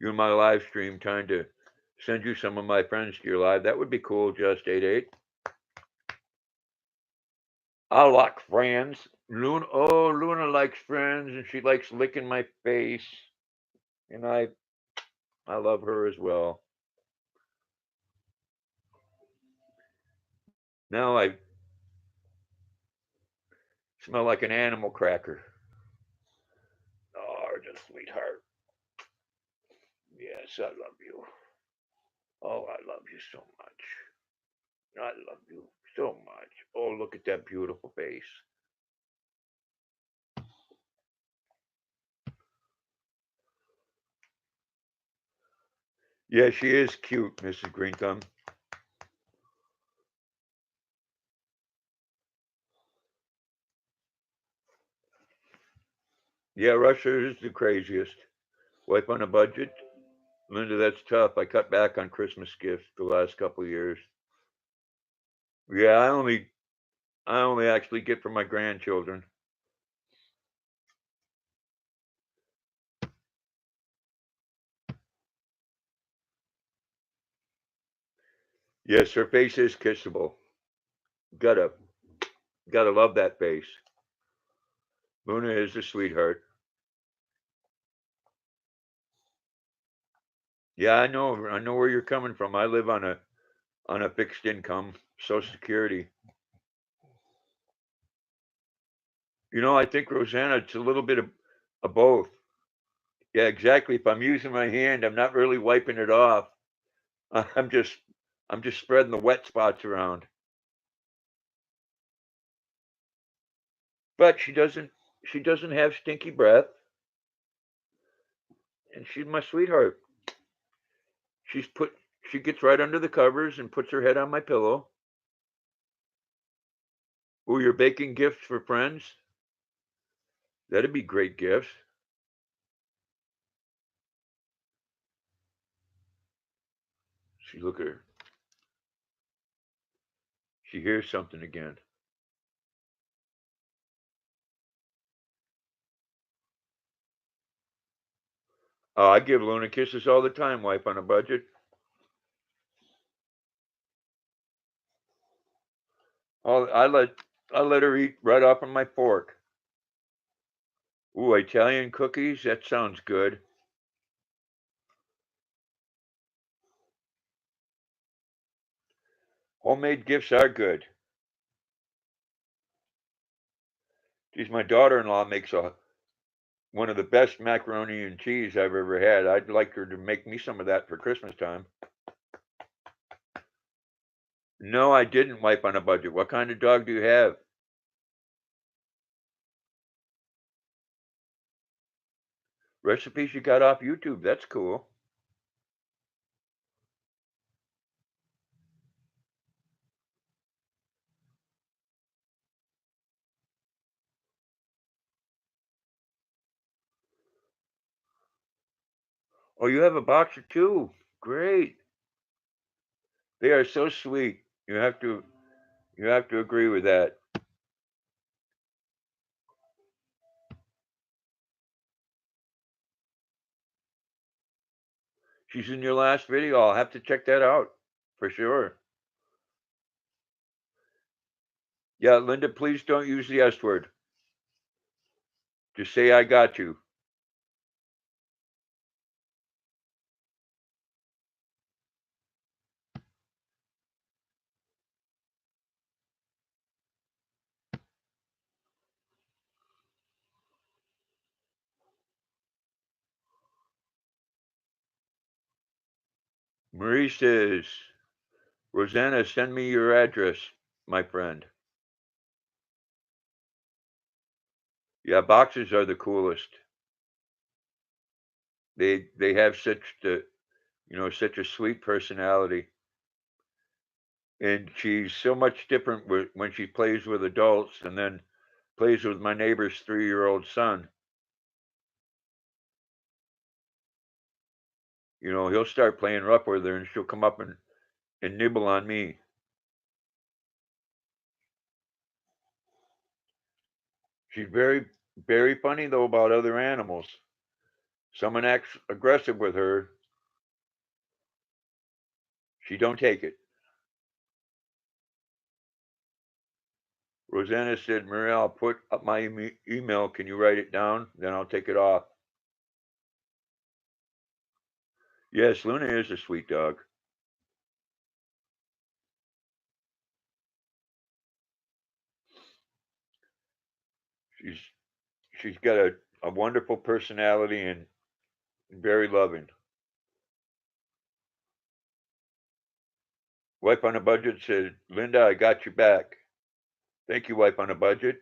you in my live stream, trying to send you some of my friends to your live. That would be cool, Just 88. I like friends. Luna likes friends, and she likes licking my face, and I love her as well. Now I smell like an animal cracker. Oh, just sweetheart. Yes, I love you. Oh, I love you so much. I love you so much. Oh, look at that beautiful face. Yeah, she is cute, Mrs. Greenthumb. Yeah, Russia is the craziest. Wife on a budget? Linda, that's tough. I cut back on Christmas gifts the last couple of years. Yeah, I only actually get for my grandchildren. Yes, her face is kissable. Gotta love that face. Luna is a sweetheart. Yeah, I know where you're coming from. I live on a fixed income, Social Security. You know, I think Rosanna, it's a little bit of both. Yeah, exactly. If I'm using my hand, I'm not really wiping it off. I'm just spreading the wet spots around. But she doesn't have stinky breath, and she's my sweetheart. She gets right under the covers and puts her head on my pillow. Oh, you're baking gifts for friends? That'd be great gifts. See, look at her. She hears something again. Oh, I give Luna kisses all the time, wife on a budget. I let her eat right off of my fork. Ooh, Italian cookies? That sounds good. Homemade gifts are good. Geez, my daughter-in-law makes one of the best macaroni and cheese I've ever had. I'd like her to make me some of that for Christmas time. No, I didn't, wife on a budget. What kind of dog do you have? Recipes you got off YouTube. That's cool. Oh, you have a boxer too. Great. They are so sweet. You have to agree with that. She's in your last video. I'll have to check that out for sure. Yeah, Linda, please don't use the S word. Just say I got you. Marie says, Rosanna, send me your address, my friend. Yeah, boxers are the coolest. They have such a sweet personality, and she's so much different when she plays with adults, and then plays with my neighbor's 3-year-old son. He'll start playing rough with her, and she'll come up and nibble on me. She's very, very funny though about other animals. Someone acts aggressive with her, she don't take it. Rosanna said, Maria, I'll put up my email. Can you write it down? Then I'll take it off. Yes, Luna is a sweet dog. She's she's got a wonderful personality and very loving. Wife on a Budget said, Linda, I got you back. Thank you, Wife on a Budget.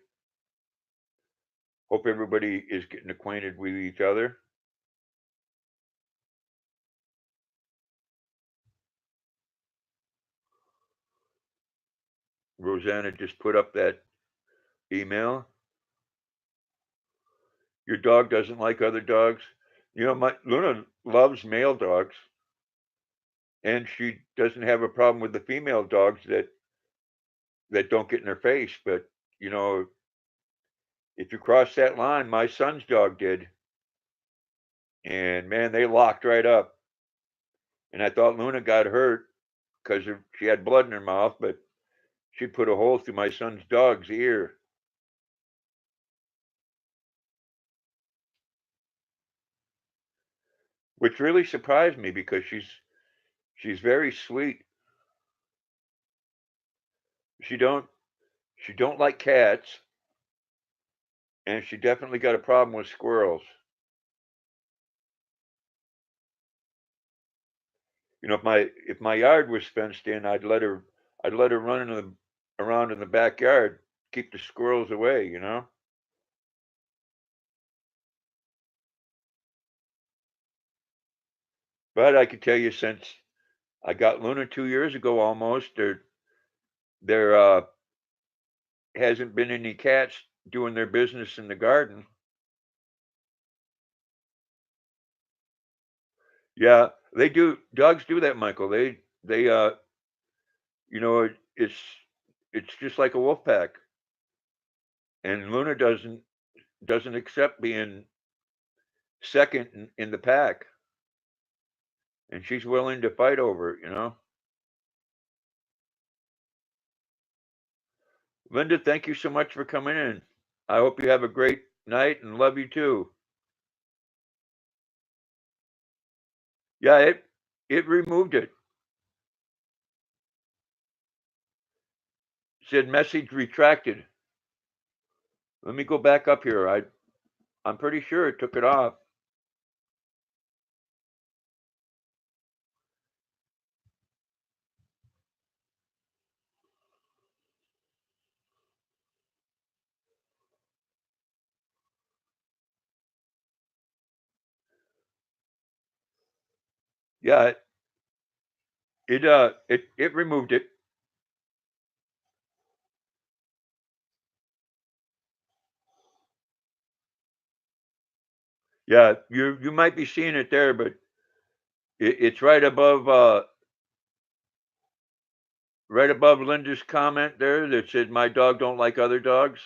Hope everybody is getting acquainted with each other. Rosanna just put up that email. Your dog doesn't like other dogs. My Luna loves male dogs, and she doesn't have a problem with the female dogs that don't get in her face. But you know, if you cross that line, my son's dog did, and man, they locked right up. And I thought Luna got hurt because she had blood in her mouth, but she put a hole through my son's dog's ear. Which really surprised me because she's very sweet. She don't she don't like cats, and she definitely got a problem with squirrels. If my yard was fenced in, I'd let her run around in the backyard, keep the squirrels away. But I can tell you, since I got Luna 2 years ago almost, there hasn't been any cats doing their business in the garden. Yeah, they do. Dogs do that, Michael. They you know, it's just like a wolf pack, and Luna doesn't accept being second in the pack, and she's willing to fight over it. Linda, thank you so much for coming in. I hope you have a great night and love you too. Yeah, it removed it. Said message retracted. Let me go back up here. I'm pretty sure it took it off. Yeah, it removed it. Yeah, you might be seeing it there, but It's right above Linda's comment there that said my dog don't like other dogs.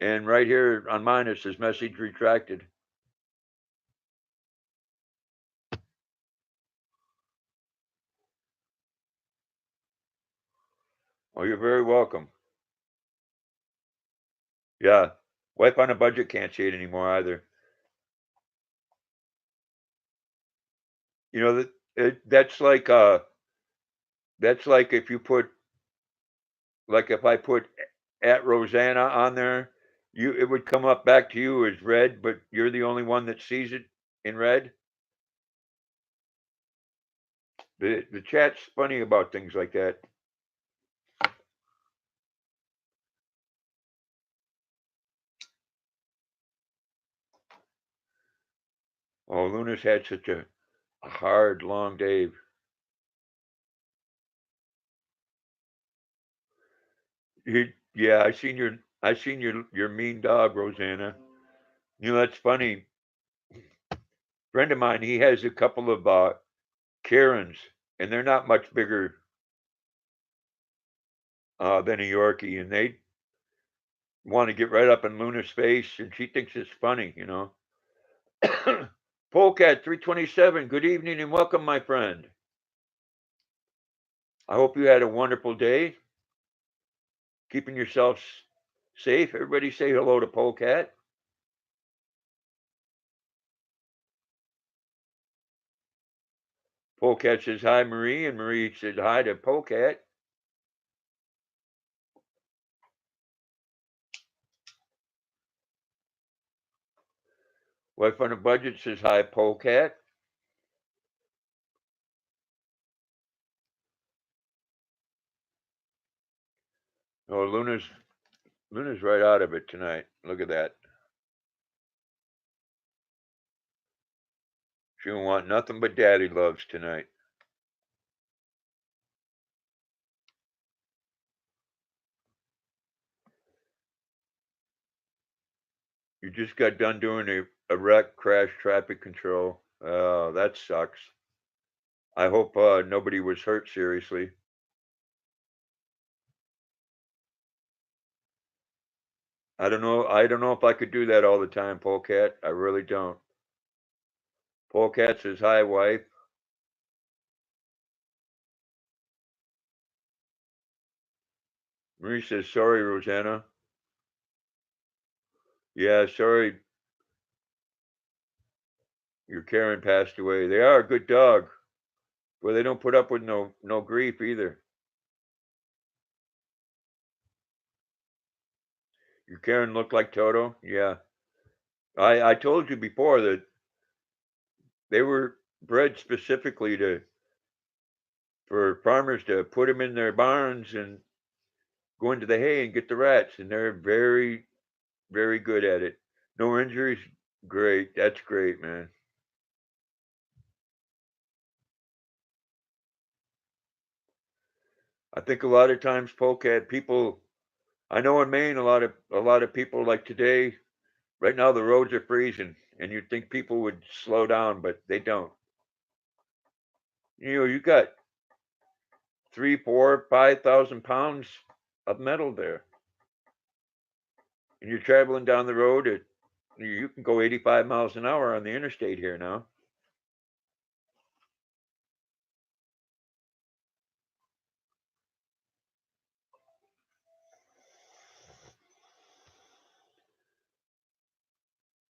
And right here on mine it says message retracted. Oh, you're very welcome. Yeah. Wife on a budget can't see it anymore either. You know that's like if you put like if I put at Rosanna on there, it would come up back to you as red, but you're the only one that sees it in red. The chat's funny about things like that. Oh, Luna's had such a hard, long day. Yeah, I seen your mean dog, Rosanna. You know that's funny. Friend of mine, he has a couple of Karens, and they're not much bigger than a Yorkie, and they want to get right up in Luna's face, and she thinks it's funny, you know. Polecat 327, good evening and welcome, my friend. I hope you had a wonderful day, keeping yourself safe. Everybody say hello to Polecat. Polecat says hi, Marie, and Marie said hi to Polecat. Wife on a budget says hi, Polecat. Oh, Luna's right out of it tonight. Look at that. She don't want nothing but daddy loves tonight. You just got done doing a wreck, crash, traffic control. That sucks. I hope nobody was hurt seriously. I don't know. I don't know if I could do that all the time, Polecat. I really don't. Polecat says hi, wife. Marie says sorry, Rosanna. Yeah, sorry. Your Karen passed away. They are a good dog. Well, they don't put up with no grief either. Your Karen looked like Toto. Yeah, I told you before that they were bred specifically to for farmers to put them in their barns and go into the hay and get the rats, and they're very very good at it. No injuries. Great. That's great, man. I think a lot of times polecat people. I know in Maine a lot of people like today. Right now the roads are freezing, and you'd think people would slow down, but they don't. You know, you got 3, 4, 5,000 pounds of metal there, and you're traveling down the road at you can go 85 miles an hour on the interstate here now.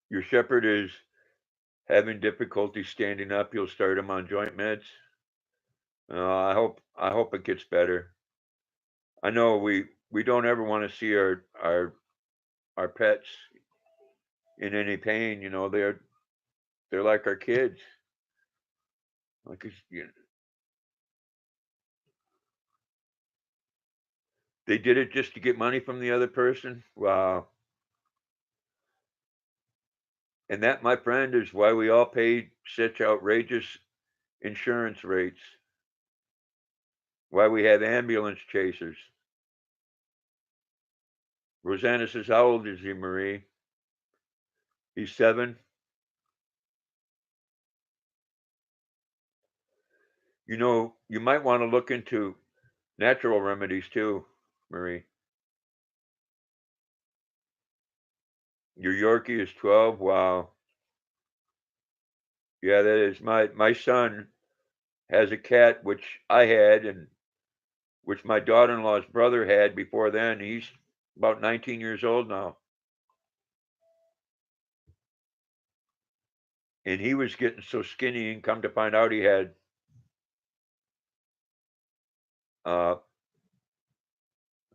Your shepherd is having difficulty standing up. You'll start him on joint meds. I hope it gets better. I know we don't ever want to see our pets in any pain. You know they're like our kids. Like they did it just to get money from the other person. Wow. And that, my friend, is why we all pay such outrageous insurance rates. Why we have ambulance chasers. Rosanna says, "How old is he, Marie?" He's 7. You know, you might want to look into natural remedies too, Marie. Your Yorkie is 12. Wow. Yeah, that is my son has a cat which I had and which my daughter-in-law's brother had before then. He's about 19 years old now. And he was getting so skinny and come to find out he had uh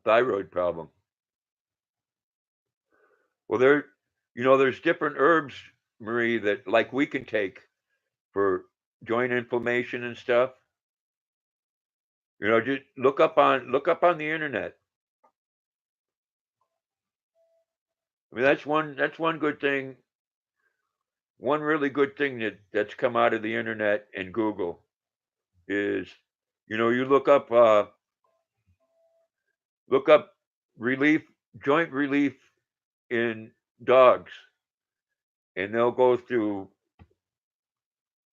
thyroid problem. Well, there's different herbs, Marie, that like we can take for joint inflammation and stuff. Just look up on the internet. I mean, that's one good thing. One really good thing that's come out of the internet and Google is, you look up relief, joint relief in dogs, and they'll go through.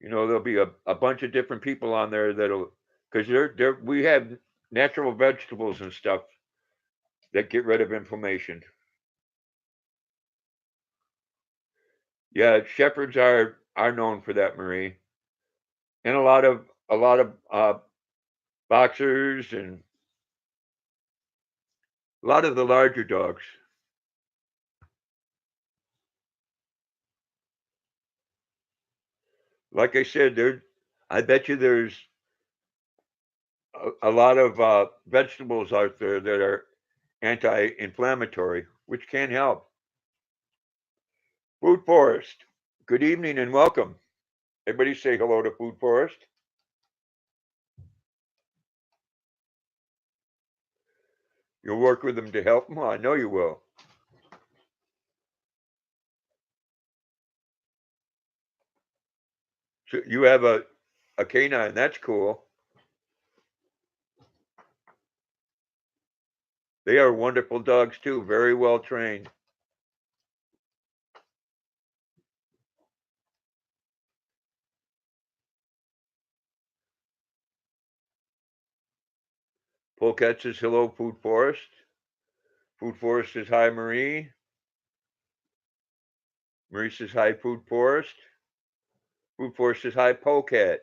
There'll be a bunch of different people on there that'll, because we have natural vegetables and stuff that get rid of inflammation. Yeah, shepherds are known for that, Marie, and a lot of boxers and a lot of the larger dogs. Like I said, I bet you there's a lot of vegetables out there that are anti-inflammatory, which can help. Food Forest. Good evening and welcome. Everybody say hello to Food Forest. You'll work with them to help them? Well, I know you will. So you have a canine. That's cool. They are wonderful dogs too, very well trained. Polecat says hello, Food Forest. Food Forest says hi, Marie. Marie says hi, Food Forest. Food Forest says hi, Polecat.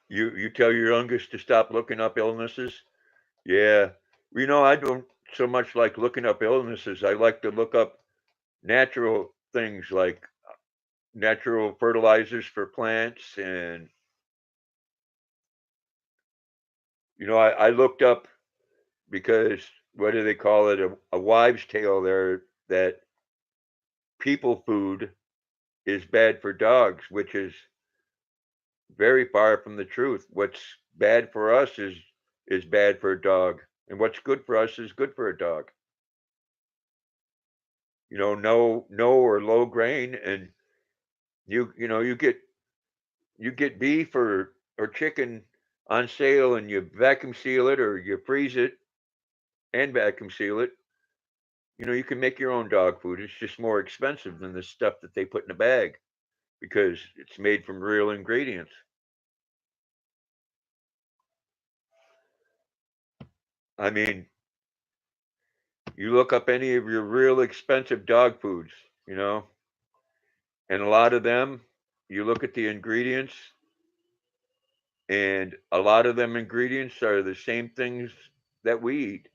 You tell your youngest to stop looking up illnesses. Yeah. I don't so much like looking up illnesses. I like to look up natural things like natural fertilizers for plants. And, I looked up because what do they call it? A wives' tale there that people food is bad for dogs, which is very far from the truth. What's bad for us is bad for a dog, and what's good for us is good for a dog. No or low grain, and you get beef or chicken on sale, and you vacuum seal it or you freeze it and vacuum seal it. You can make your own dog food. It's just more expensive than the stuff that they put in a bag because it's made from real ingredients. I mean, you look up any of your real expensive dog foods, you know, and a lot of them, you look at the ingredients, and a lot of them ingredients are the same things that we eat.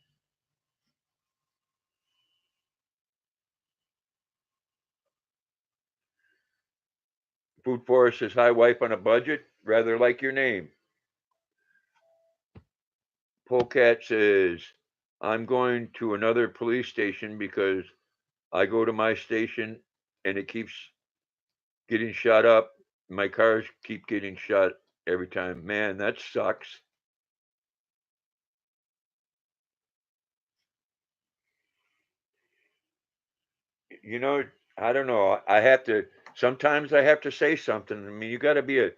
Food Forest says, hi, wife on a budget, rather like your name. Polecat says, I'm going to another police station because I go to my station and it keeps getting shot up. My cars keep getting shot every time. Man, that sucks. You know, I don't know. Sometimes I have to say something. I mean, you got to be a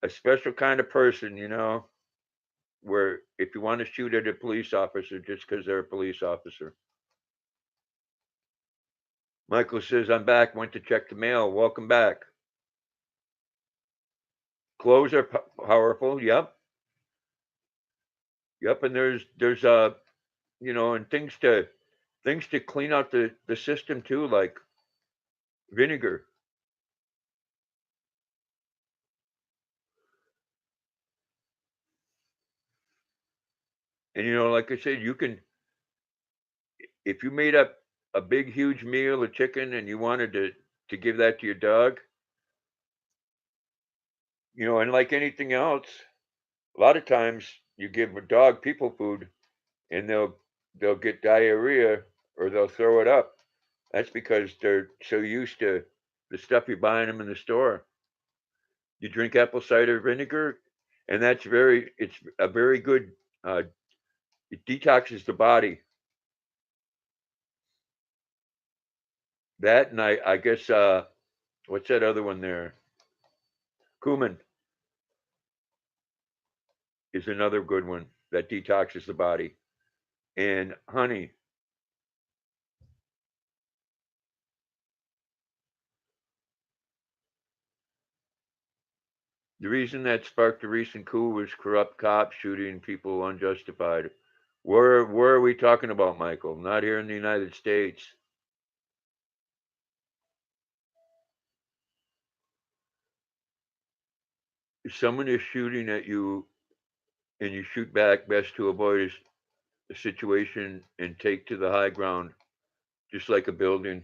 special kind of person, where if you want to shoot at a police officer just because they're a police officer. Michael says, I'm back. Went to check the mail. Welcome back. Clothes are powerful. Yep. Yep. And there's and things to clean out the system too, like vinegar. And like I said, you can, if you made up a big huge meal of chicken and you wanted to give that to your dog, and like anything else, a lot of times you give a dog people food and they'll get diarrhea or they'll throw it up. That's because they're so used to the stuff you're buying them in the store. You drink apple cider vinegar, and it's a very good. It detoxes the body. That and I guess what's that other one there? Cumin is another good one that detoxes the body, and honey. The reason that sparked the recent coup was corrupt cops shooting people unjustified. Where are we talking about, Michael? Not here in the United States. If someone is shooting at you and you shoot back, best to avoid a situation and take to the high ground, just like a building.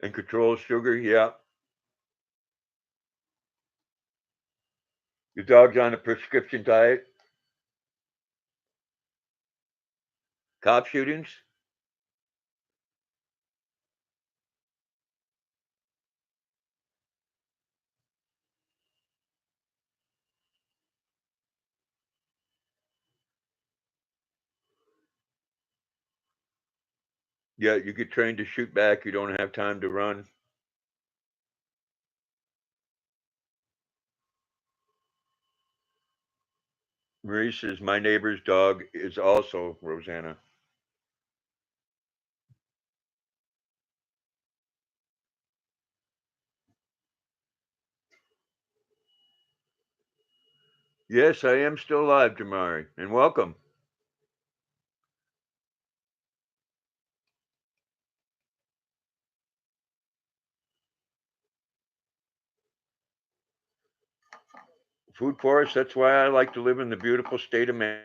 And control sugar, yeah. Your dog's on a prescription diet. Cop shootings. Yeah, you get trained to shoot back. You don't have time to run. Marie says, my neighbor's dog is also Rosanna. Yes, I am still alive, Jamari, and welcome. Food forests, that's why I like to live in the beautiful state of Maine.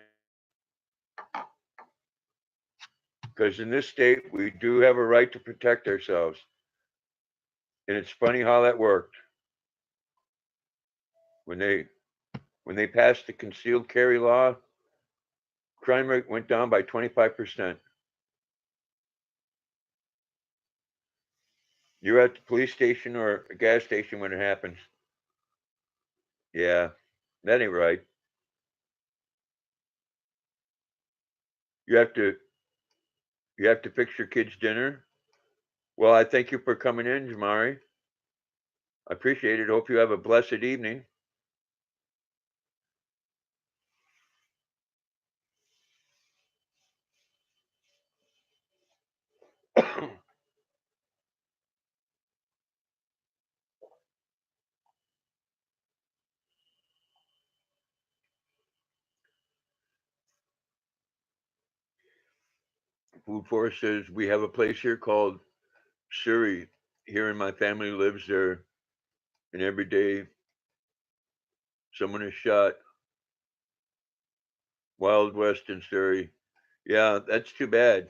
Because in this state, we do have a right to protect ourselves. And it's funny how that worked. When they passed the concealed carry law, crime rate went down by 25%. You're at the police station or a gas station when it happens. Yeah, that ain't right. You have to fix your kids' dinner. Well, I thank you for coming in, Jamari. I appreciate it. Hope you have a blessed evening. Food Forest says we have a place here called Surrey. Here and my family lives there, and every day someone is shot. Wild West in Surrey. Yeah, that's too bad.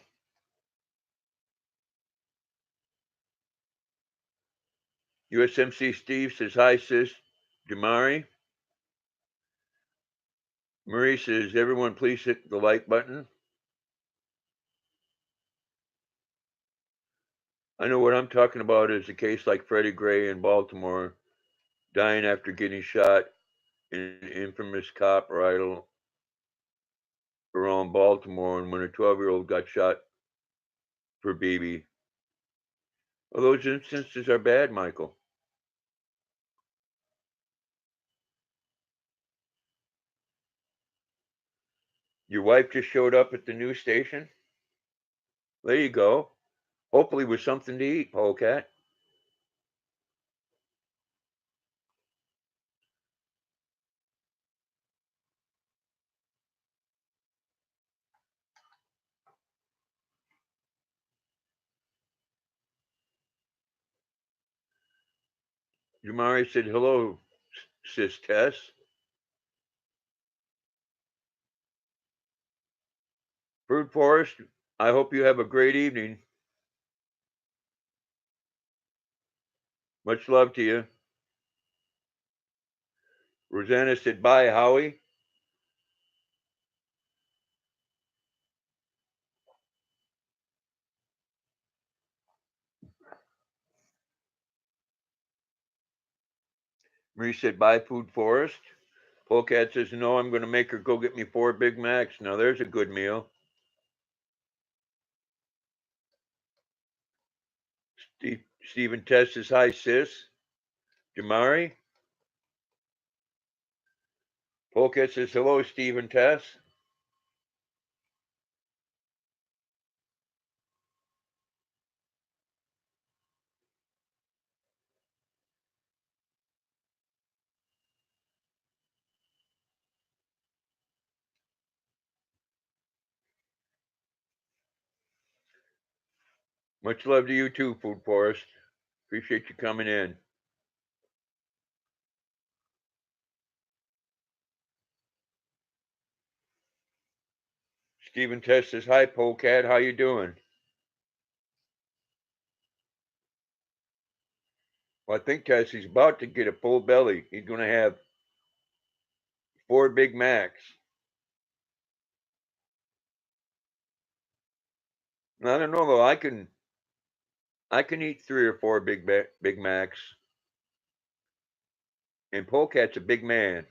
USMC Steve says hi, sis. Jamari. Marie says everyone please hit the like button. I know what I'm talking about is a case like Freddie Gray in Baltimore, dying after getting shot in an infamous cop riot around Baltimore, and when a 12-year-old got shot for BB. Well, those instances are bad, Michael. Your wife just showed up at the news station? There you go. Hopefully with something to eat, Polecat. Jamari said, hello, Sis Tess. Fruit Forest, I hope you have a great evening. Much love to you. Rosanna said, bye, Howie. Marie said, bye, Food Forest. Polecat says, no, I'm going to make her go get me 4 Big Macs. Now there's a good meal. Stephen Tess says, hi, sis. Jamari. Polecat says, hello, Stephen Tess. Much love to you too, Food Forest. Appreciate you coming in. Stephen Tess says, hi, Polecat. How you doing? Well, I think Tess, he's about to get a full belly. He's going to have 4 Big Macs. I don't know though. I can eat 3 or 4 Big Macs. And Polecat's a big man.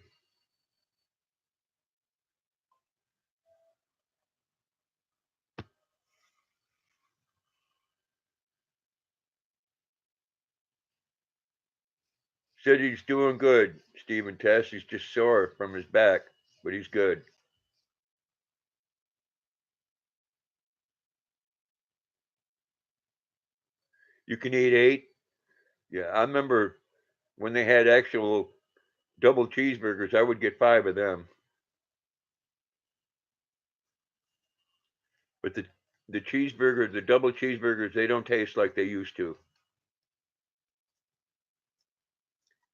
Said he's doing good, Stephen Tess. He's just sore from his back, but he's good. You can eat 8. Yeah, I remember when they had actual double cheeseburgers, I would get 5 of them. But the cheeseburger, the double cheeseburgers, they don't taste like they used to.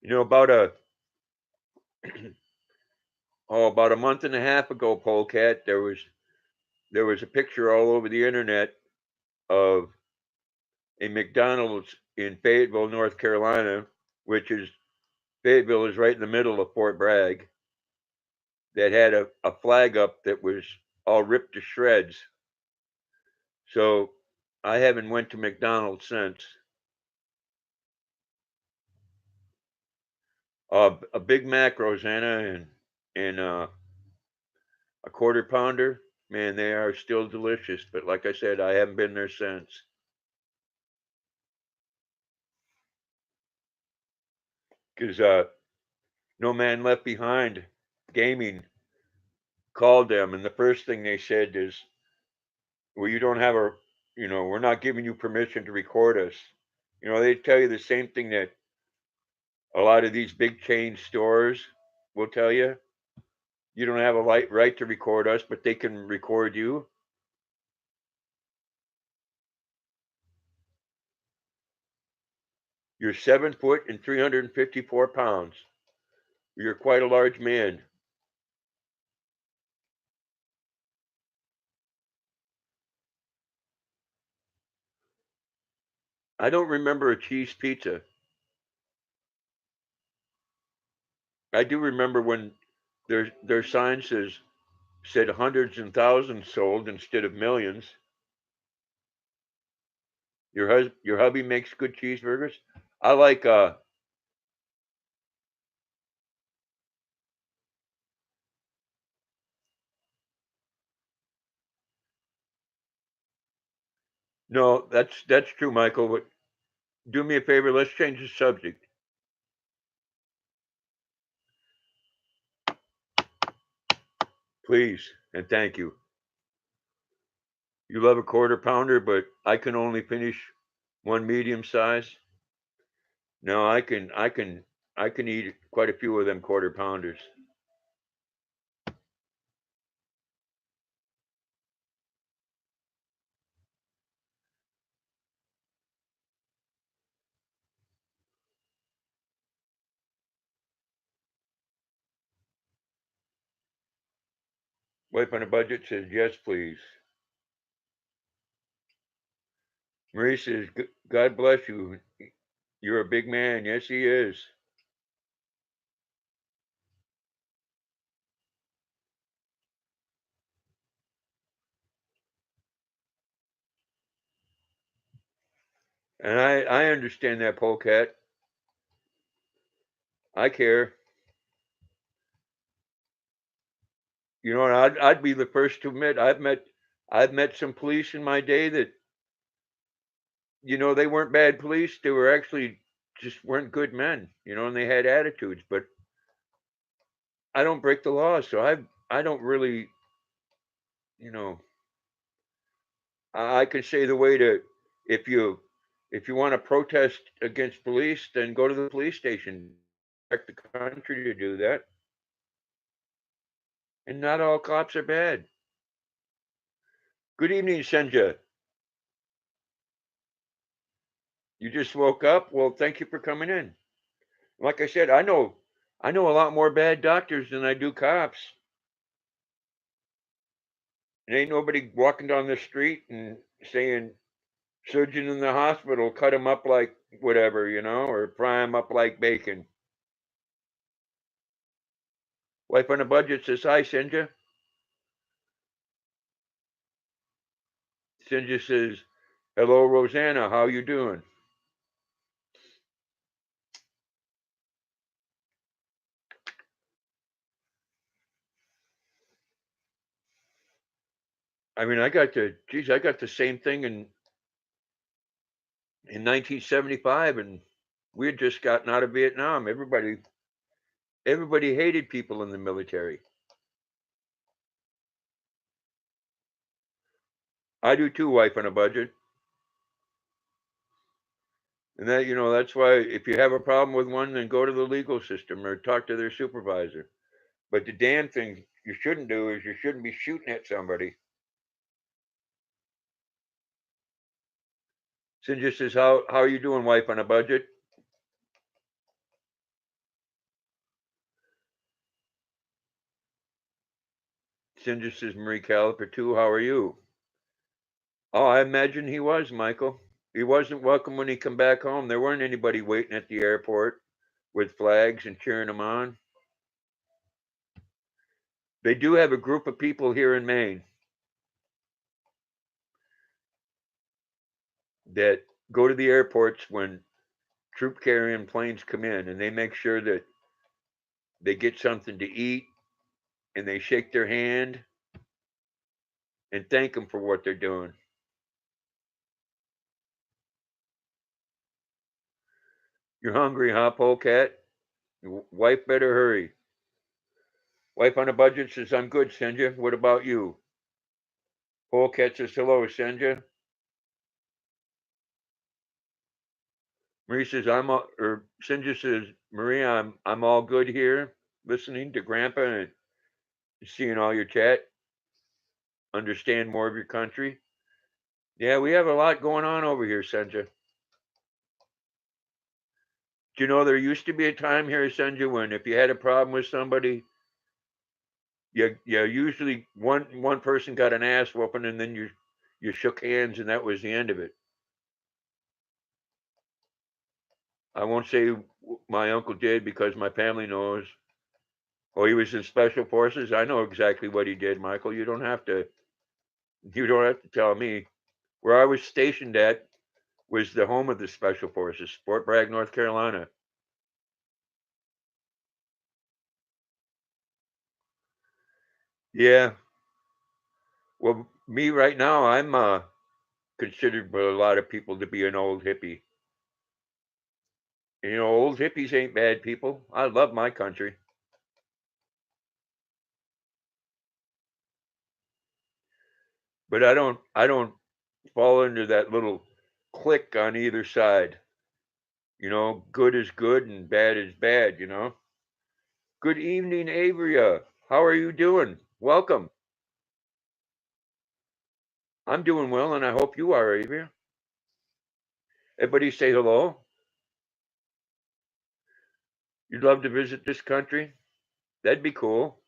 You know, about a month and a half ago, Polecat, there was a picture all over the internet of a McDonald's in Fayetteville, North Carolina, which is Fayetteville is right in the middle of Fort Bragg, that had a flag up that was all ripped to shreds. So I haven't went to McDonald's since. A Big Mac, Rosanna, and a quarter pounder. Man, they are still delicious. But like I said, I haven't been there since. Because No Man Left Behind Gaming called them, and the first thing they said is, well, you don't have we're not giving you permission to record us. They tell you the same thing that a lot of these big chain stores will tell you. You don't have a right to record us, but they can record you. You're 7 foot and 354 pounds. You're quite a large man. I don't remember a cheese pizza. I do remember when their sign said hundreds and thousands sold instead of millions. Your hubby makes good cheeseburgers. I like no, that's true, Michael. But do me a favor, let's change the subject. Please. And thank you. You love a quarter pounder, but I can only finish one medium size. No, I can eat quite a few of them quarter pounders. Wife on a budget says yes, please. Marie says, God bless you. You're a big man. Yes, he is. And I understand that, Polecat. I care. You know, and I'd be the first to admit I've met some police in my day that, they weren't bad police. They were actually just weren't good men, and they had attitudes. But I don't break the law, so I don't really, you know, I could say the way to if you if you want to protest against police, then go to the police station. Expect the country to do that, and not all cops are bad. Good evening, Senja. You just woke up. Well, thank you for coming in. Like I said, I know a lot more bad doctors than I do cops. And ain't nobody walking down the street and saying surgeon in the hospital cut him up like whatever, or fry him up like bacon. Wife on a budget says hi, Senja. Senja says, hello, Rosanna. How you doing? I mean, I got the same thing in 1975, and we had just gotten out of Vietnam. Everybody hated people in the military. I do too, wife on a budget. And that's why if you have a problem with one, then go to the legal system or talk to their supervisor. But the damn thing you shouldn't do is you shouldn't be shooting at somebody. Sinja says, how are you doing, wife on a budget? Sinja says, Marie Caliper too, how are you? Oh, I imagine he was, Michael. He wasn't welcome when he come back home. There weren't anybody waiting at the airport with flags and cheering him on. They do have a group of people here in Maine that go to the airports when troop carrying planes come in, and they make sure that they get something to eat, and they shake their hand and thank them for what they're doing. You're hungry, huh, Polecat? Your wife better hurry. Wife on a budget says, I'm good, Senja. What about you? Polecat says, hello, Senja. Marie says, or Senja says, Maria, I'm all good here, listening to Grandpa and seeing all your chat, understand more of your country. Yeah, we have a lot going on over here, Senja. Do you know there used to be a time here, Senja, when if you had a problem with somebody, you usually one person got an ass whooping, and then you shook hands, and that was the end of it. I won't say my uncle did because my family knows. Oh, he was in special forces. I know exactly what he did, Michael. You don't have to. You don't have to tell me. Where I was stationed at was the home of the special forces, Fort Bragg, North Carolina. Yeah. Well, me right now, I'm considered by a lot of people to be an old hippie. Old hippies ain't bad people. I love my country. But I don't fall into that little clique on either side. Good is good and bad is bad. Good evening, Averia. How are you doing? Welcome. I'm doing well, and I hope you are, Averia. Everybody say hello. You'd love to visit this country? That'd be cool.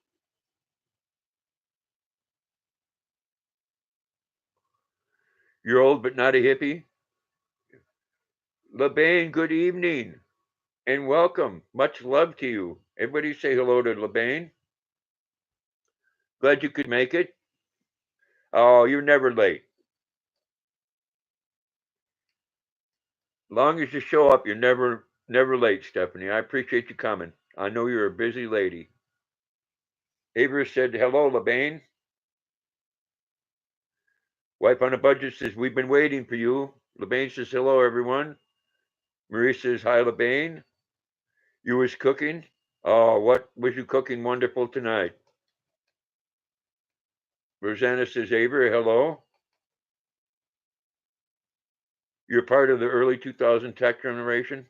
You're old but not a hippie? LeBain, good evening and welcome. Much love to you. Everybody say hello to LeBain. Glad you could make it. Oh, you're never late. Long as you show up, you're never late, Stephanie. I appreciate you coming. I know you're a busy lady. Avery said, hello, LeBain. Wife on a budget says, we've been waiting for you. LeBain says, hello, everyone. Marie says, hi, LeBain. You was cooking? Oh, what was you cooking wonderful tonight? Rosanna says, Avery, hello. You're part of the early 2000 tech generation?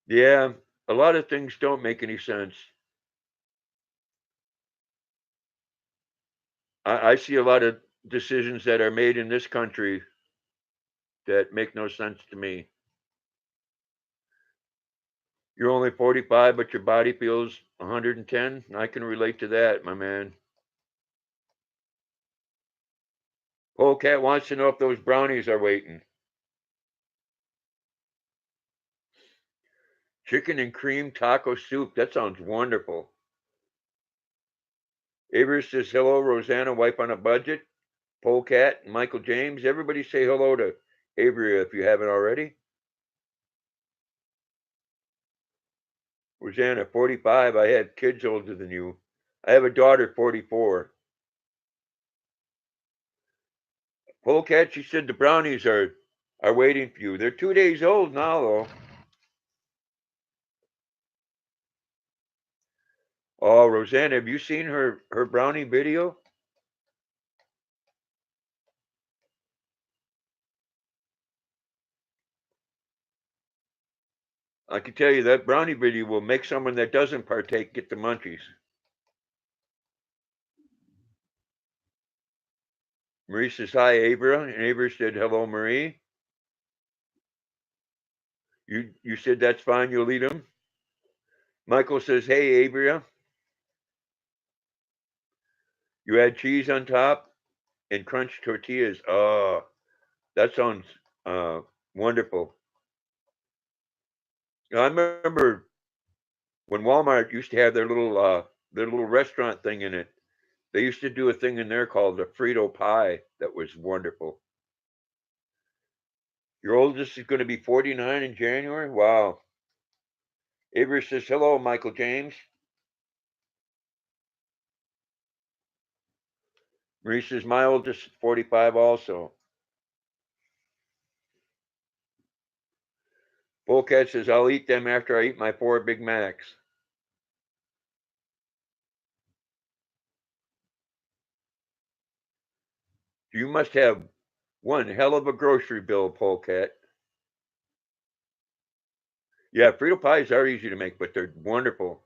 Yeah, a lot of things don't make any sense. I see a lot of decisions that are made in this country that make no sense to me. You're only 45, but your body feels 110. I can relate to that, my man. Polecat wants to know if those brownies are waiting. Chicken and cream taco soup. That sounds wonderful. Avery says, hello, Rosanna, wife on a budget. Polecat, Michael James. Everybody say hello to Avery if you haven't already. Rosanna, 45. I had kids older than you. I have a daughter, 44. Polecat, she said the brownies are waiting for you. They're 2 days old now, though. Oh, Rosanna, have you seen her brownie video? I can tell you that brownie video will make someone that doesn't partake get the munchies. Marie says hi, Abra, and Abra said hello, Marie. You said that's fine. You'll eat them. Michael says, hey, Abra, you add cheese on top and crunch tortillas. Oh, that sounds wonderful. I remember when Walmart used to have their little restaurant thing in it. They used to do a thing in there called the Frito pie that was wonderful. Your oldest is going to be 49 in January? Wow. Avery says, hello, Michael James. Marie says, my oldest is 45 also. Polecat says, I'll eat them after I eat my 4 Big Macs. You must have one hell of a grocery bill, Polecat. Yeah, Frito pies are easy to make, but they're wonderful.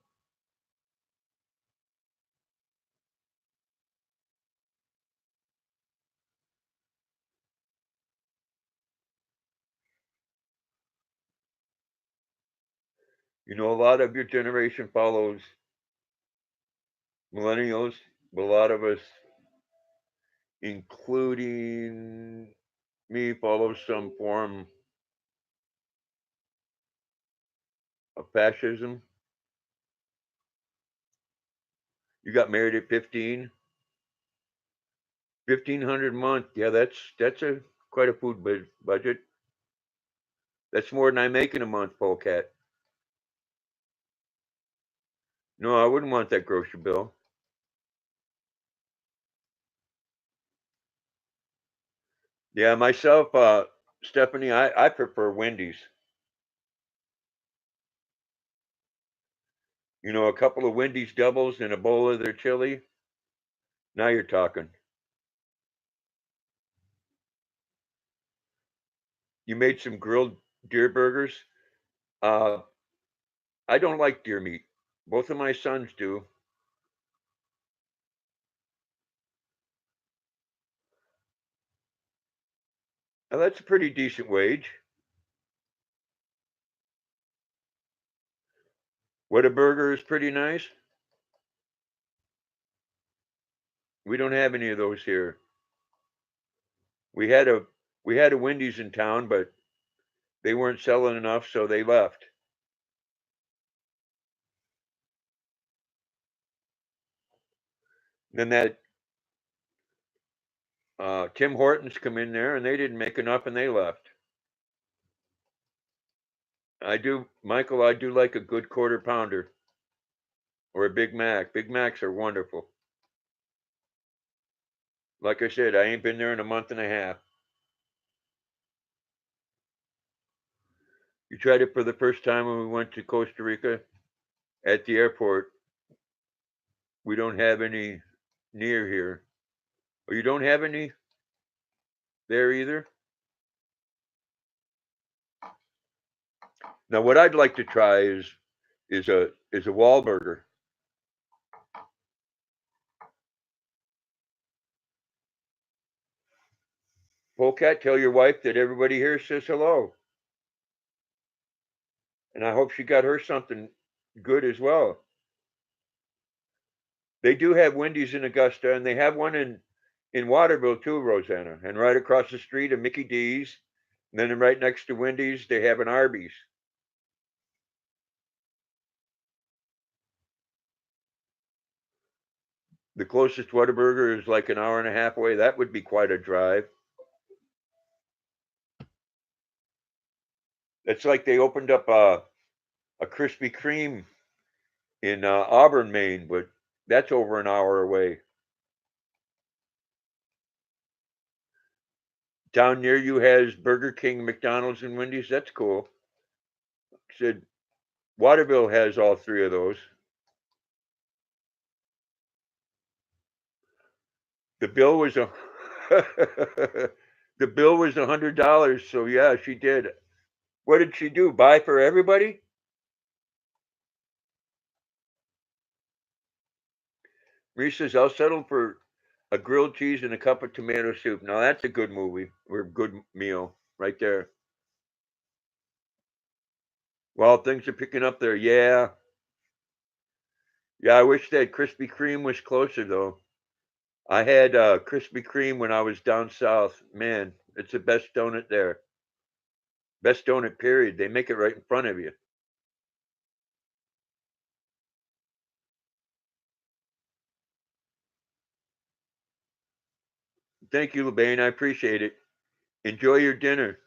A lot of your generation follows millennials, but a lot of us, including me, follow some form of fascism. You got married at 15, 1,500 a month. Yeah, that's a quite a food budget. That's more than I make in a month, Polecat. No, I wouldn't want that grocery bill. Yeah, myself, Stephanie, I prefer Wendy's. You know, a couple of Wendy's doubles and a bowl of their chili. Now you're talking. You made some grilled deer burgers. Uh, I don't like deer meat. Both of my sons do. Now, that's a pretty decent wage. Whataburger is pretty nice. We don't have any of those here. We had a we had a Wendy's in town, but they weren't selling enough, so they left. Then that Tim Hortons come in there, and they didn't make enough, and they left. I do, Michael. I do like a good quarter pounder or a Big Mac. Big Macs are wonderful. Like I said, I ain't been there in a month and a half. You tried it for the first time when we went to Costa Rica at the airport. We don't have any near here. Oh, you don't have any there either? Now, what I'd like to try is a Wahlburger. Polecat, tell your wife that everybody here says hello, and I hope she got her something good as well. They do have Wendy's in Augusta, and they have one in Waterville too, Rosanna. And right across the street, a Mickey D's. And then right next to Wendy's, they have an Arby's. The closest Whataburger is like an hour and a half away. That would be quite a drive. It's like they opened up a Krispy Kreme in Auburn, Maine, but that's over an hour away. Down near you has Burger King, McDonald's, and Wendy's. That's cool. Said Waterville has all three of those. The bill was a the bill was $100. So yeah, she did. What did she do? Buy for everybody? Reese says, I'll settle for a grilled cheese and a cup of tomato soup. Now that's a good movie or a good meal right there. Well, things are picking up there. Yeah. Yeah, I wish that Krispy Kreme was closer though. I had Krispy Kreme when I was down south. Man, it's the best donut there. Best donut period. They make it right in front of you. Thank you, LeBain. I appreciate it. Enjoy your dinner.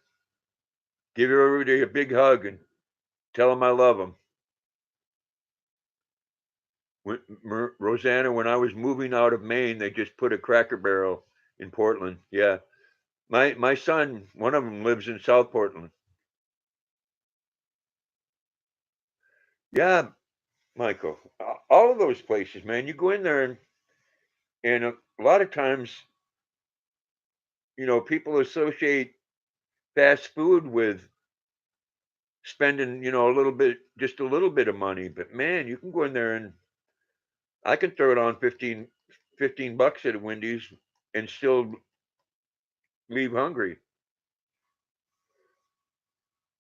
Give everybody a big hug and tell them I love them. Rosanna, when I was moving out of Maine, they just put a Cracker Barrel in Portland. Yeah, my son, one of them lives in South Portland. Yeah, Michael, all of those places, man. You go in there and a lot of times, people associate fast food with spending, a little bit, just a little bit of money. But man, you can go in there and I can throw it on 15 bucks at a Wendy's and still leave hungry.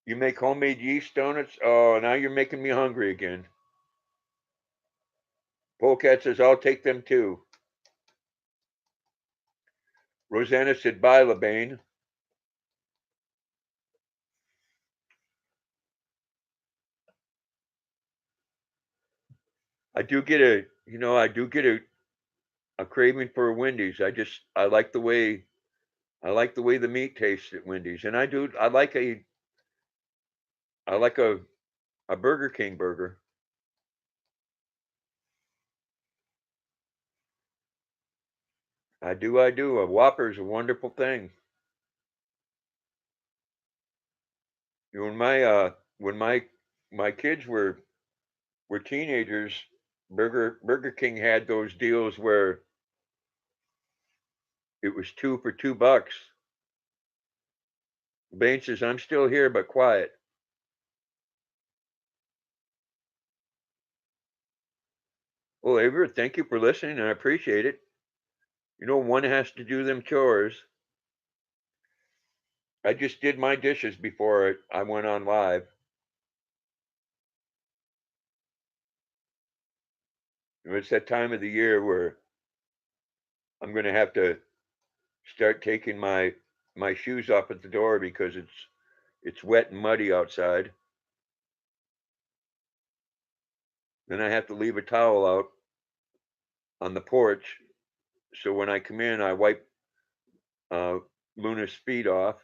You make homemade yeast donuts? Oh, now you're making me hungry again. Polecat says, I'll take them too. Rosanna said, bye, LeBain. I do get a craving for a Wendy's. I like the way the meat tastes at Wendy's. And I like a Burger King burger. I do. A Whopper is a wonderful thing. When my kids were were teenagers, Burger King had those deals where it was 2 for $2. Bane says, I'm still here, but quiet. Well, Aver, thank you for listening. I appreciate it. You know, one has to do them chores. I just did my dishes before I went on live. It's that time of the year where I'm going to have to start taking my shoes off at the door because it's wet and muddy outside. Then I have to leave a towel out on the porch, so when I come in, I wipe Luna's feet off.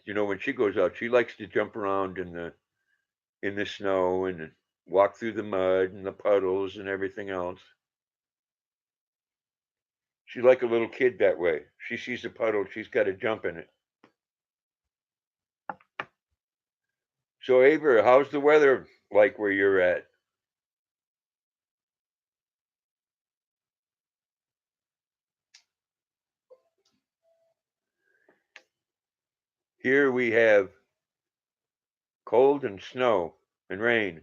You know, when she goes out, she likes to jump around in the snow and walk through the mud and the puddles and everything else. She's like a little kid that way. She sees a puddle, she's got to jump in it. So, Aver, how's the weather like where you're at? Here we have cold and snow and rain.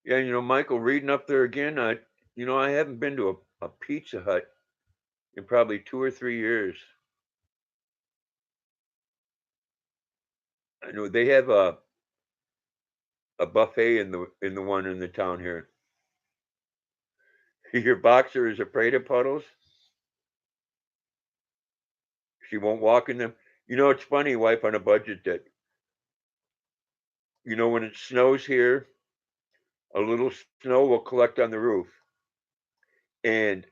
Yeah, you know, Michael, reading up there again, I haven't been to a Pizza Hut in probably 2 or 3 years. I know they have a buffet in the one in the town here. Your boxer is afraid of puddles. She won't walk in them. You know, it's funny, wife on a budget, that when it snows here, a little snow will collect on the roof, and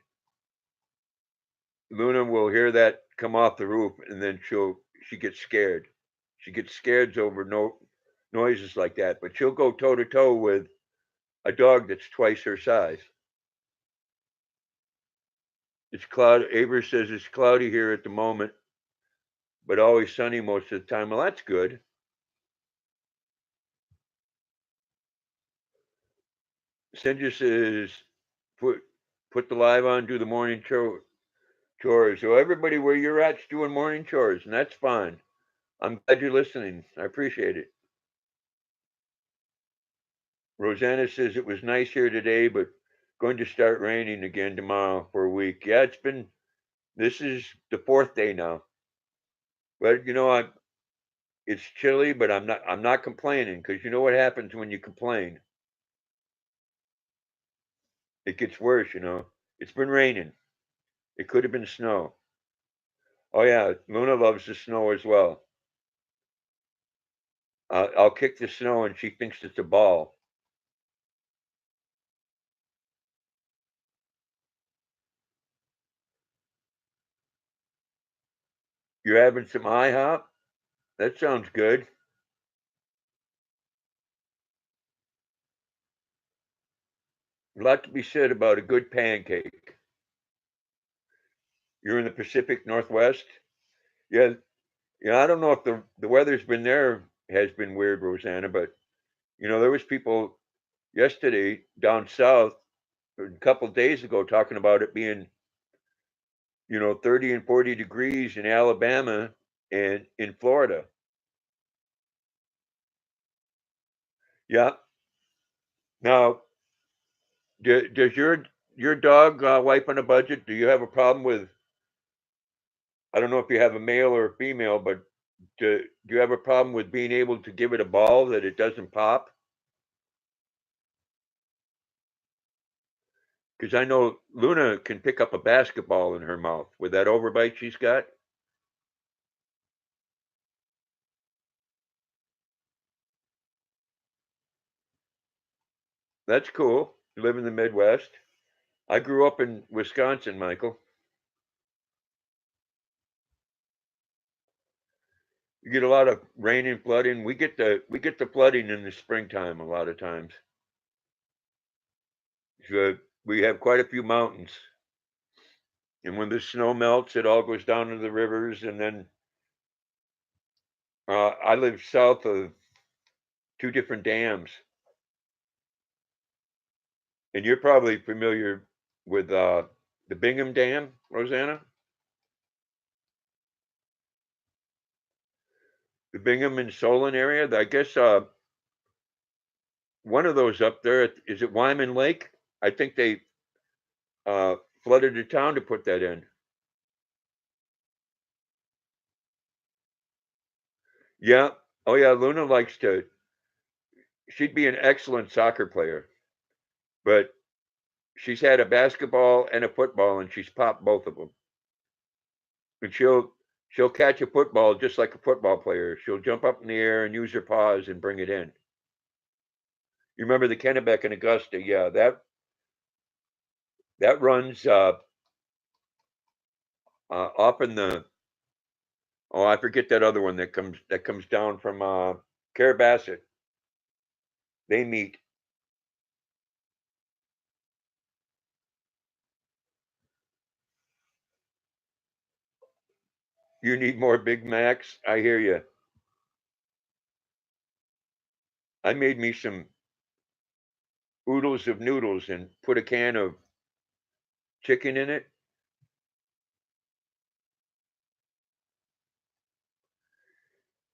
Luna will hear that come off the roof, and then she gets scared. She gets scared over noises like that, but she'll go toe to toe with a dog that's twice her size. It's cloud. Aver says it's cloudy here at the moment, but always sunny most of the time. Well, that's good. Sinja says put the live on, do the morning chores. So everybody where you're at's doing morning chores, and that's fine. I'm glad you're listening. I appreciate it. Rosanna says it was nice here today, but going to start raining again tomorrow for a week. Yeah, this is the 4th day now. But it's chilly, but I'm not complaining, because you know what happens when you complain? It gets worse. It's been raining. It could have been snow. Oh yeah, Luna loves the snow as well. I'll kick the snow and she thinks it's a ball. You're having some IHOP? That sounds good. A lot to be said about a good pancake. You're in the Pacific Northwest? Yeah, I don't know if the weather's been there has been weird, Rosanna, but there was people yesterday down south a couple of days ago talking about it being 30 and 40 degrees in Alabama and in Florida. Yeah. Now, does your dog wipe on a budget? Do you have a problem with? I don't know if you have a male or a female, but do you have a problem with being able to give it a ball that it doesn't pop? Because I know Luna can pick up a basketball in her mouth with that overbite she's got. That's cool. You live in the Midwest. I grew up in Wisconsin, Michael. You get a lot of rain and flooding. We get the flooding in the springtime a lot of times. So we have quite a few mountains. And when the snow melts, it all goes down to the rivers. And then I live south of two different dams. And you're probably familiar with the Bingham Dam, Rosanna? The Bingham and Solon area. I guess one of those up there, is it Wyman Lake? I think they flooded the town to put that in. Yeah. Oh, yeah. Luna likes to, she'd be an excellent soccer player, but she's had a basketball and a football and she's popped both of them. And she'll catch a football just like a football player. She'll jump up in the air and use her paws and bring it in. You remember the Kennebec in Augusta? Yeah, that runs up in the, oh, I forget that other one that comes down from Carabasset. They meet. You need more Big Macs? I hear you. I made me some oodles of noodles and put a can of chicken in it.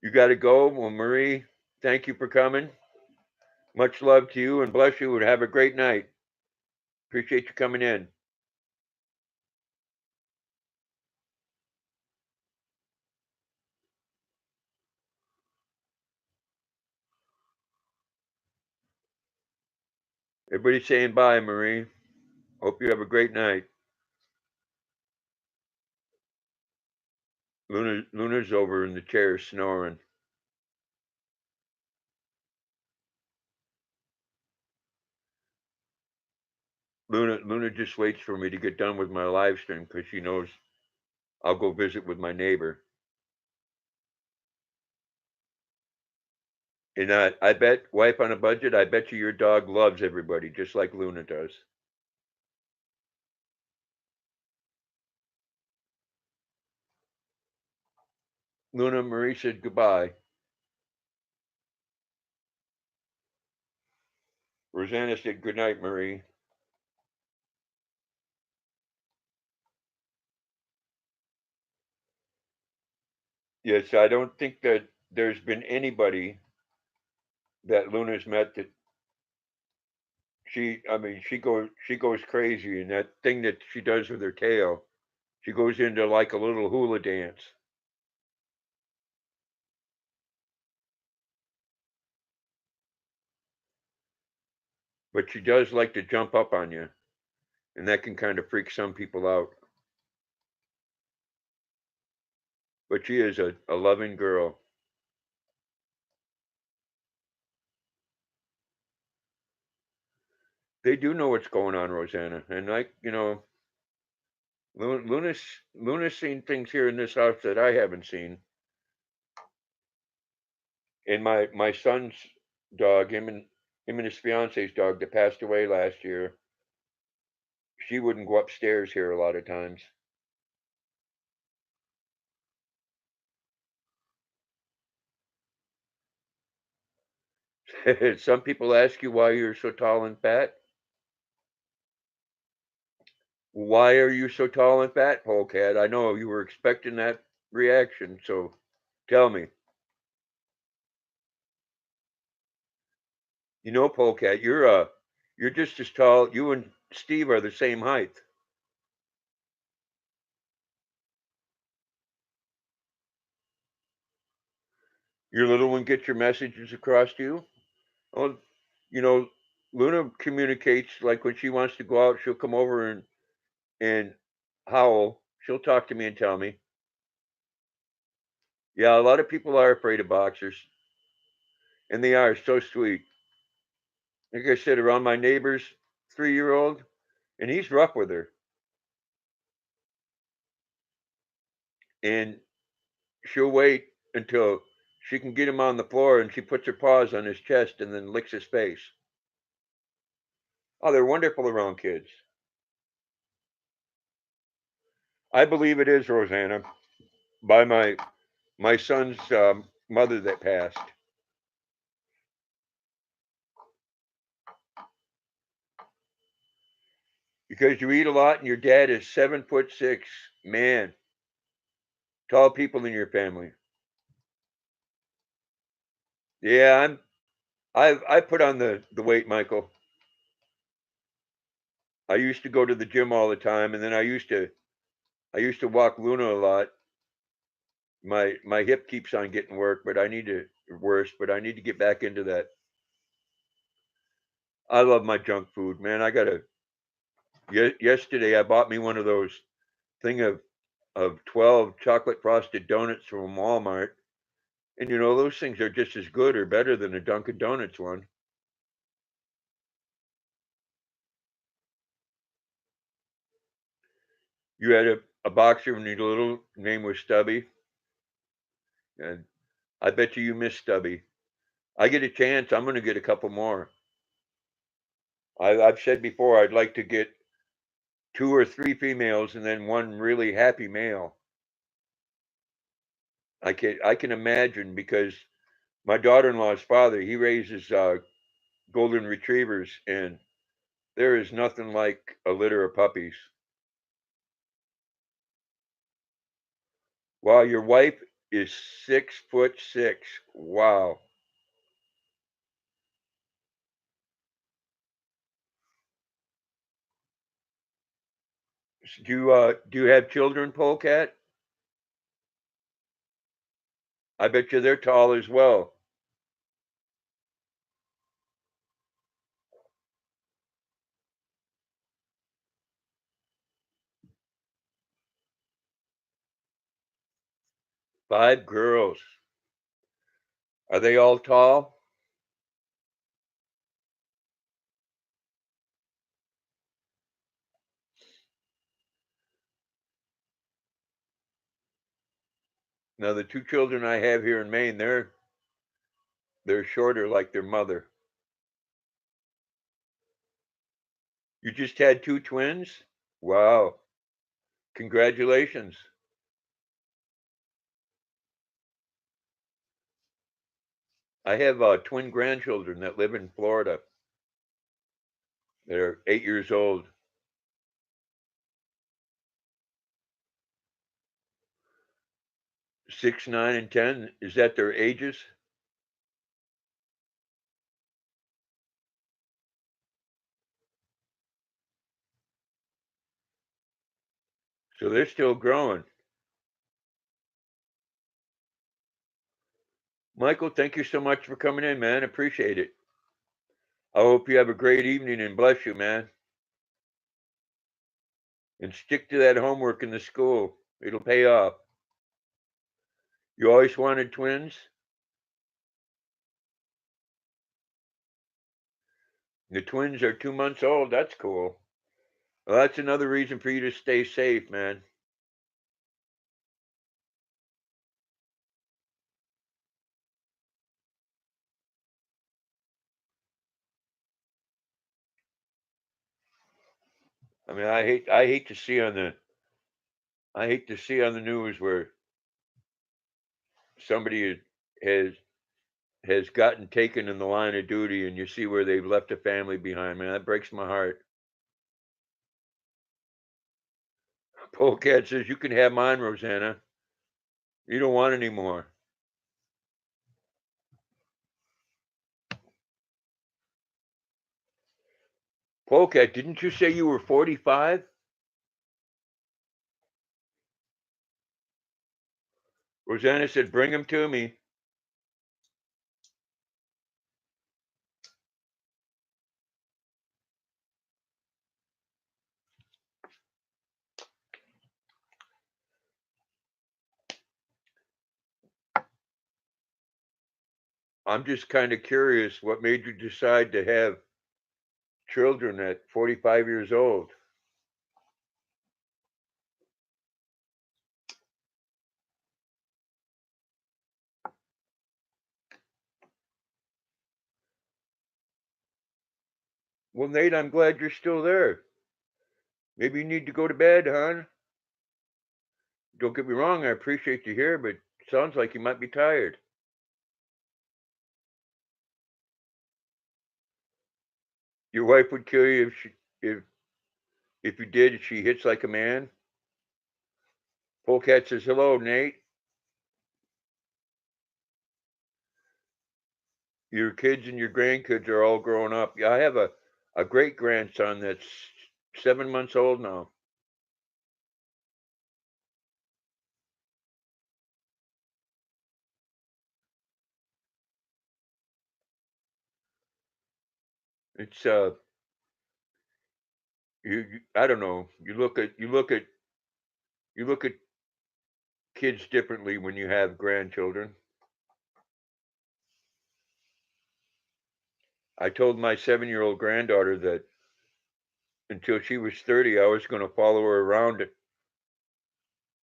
You got to go. Well, Marie, thank you for coming. Much love to you and bless you and have a great night. Appreciate you coming in. Everybody's saying bye, Marie. Hope you have a great night. Luna's over in the chair snoring. Luna just waits for me to get done with my live stream because she knows I'll go visit with my neighbor. And I bet, wife on a budget, I bet you your dog loves everybody just like Luna does. Luna, Marie said goodbye. Rosanna said good night, Marie. Yes, I don't think that there's been anybody that Luna's met that I mean, she goes crazy, and that thing that she does with her tail, she goes into like a little hula dance. But she does like to jump up on you, and that can kind of freak some people out. But she is a loving girl. They do know what's going on, Rosanna, and like Luna's seen things here in this house that I haven't seen. And my son's dog, him and his fiance's dog that passed away last year, she wouldn't go upstairs here a lot of times. Some people ask you why you're so tall and fat. Why are you so tall and fat, Polecat? I know you were expecting that reaction, so tell me. Polecat, you're just as tall. You and Steve are the same height. Your little one gets your messages across to you. Oh, you know, Luna communicates like when she wants to go out, she'll come over and howl. She'll talk to me and tell me. Yeah, a lot of people are afraid of boxers, and they are so sweet. Like I said, around my neighbor's 3-year-old, and he's rough with her, and she'll wait until she can get him on the floor, and she puts her paws on his chest and then licks his face. Oh, they're wonderful around kids. I believe it is, Rosanna, by my son's mother that passed. Because you eat a lot and your dad is 7'6". Man, tall people in your family. Yeah, I put on the weight, Michael. I used to go to the gym all the time, and then I used to walk Luna a lot. My hip keeps on getting worse, but I need to get back into that. I love my junk food, man. Yesterday I bought me one of those thing of 12 chocolate frosted donuts from Walmart. And those things are just as good or better than a Dunkin' Donuts one. You had a boxer when your little name was Stubby, and I bet you miss Stubby. I get a chance, I'm going to get a couple more. I've said before I'd like to get 2 or 3 females and then one really happy male. I can imagine because my daughter-in-law's father, he raises golden retrievers, and there is nothing like a litter of puppies. Wow, your wife is 6'6". Wow. Do you have children, Polecat? I bet you they're tall as well. 5 girls. Are they all tall? Now the 2 children I have here in Maine, they're shorter like their mother. You just had 2 twins? Wow. Congratulations. I have twin grandchildren that live in Florida. They're 8 years old. 6, 9, and 10. Is that their ages? So they're still growing. Michael, thank you so much for coming in, man. Appreciate it. I hope you have a great evening and bless you, man. And stick to that homework in the school. It'll pay off. You always wanted twins? The twins are 2 months old. That's cool. Well, that's another reason for you to stay safe, man. I mean, I hate to see on the news where somebody has has gotten taken in the line of duty, and you see where they've left a family behind. Man, that breaks my heart. Polecat says you can have mine, Rosanna. You don't want any more. Polecat, didn't you say you were 45? Rosanna said, bring him to me. I'm just kind of curious what made you decide to have children at 45 years old. Well, Nate, I'm glad you're still there. Maybe you need to go to bed, hon. Don't get me wrong, I appreciate you here, but it sounds like you might be tired. Your wife would kill you if you did. She hits like a man. Polecat says, "Hello, Nate. Your kids and your grandkids are all grown up." Yeah, I have a great grandson that's 7 months old now. It's I don't know. You look at kids differently when you have grandchildren. I told my 7-year-old granddaughter that until she was 30, I was going to follow her around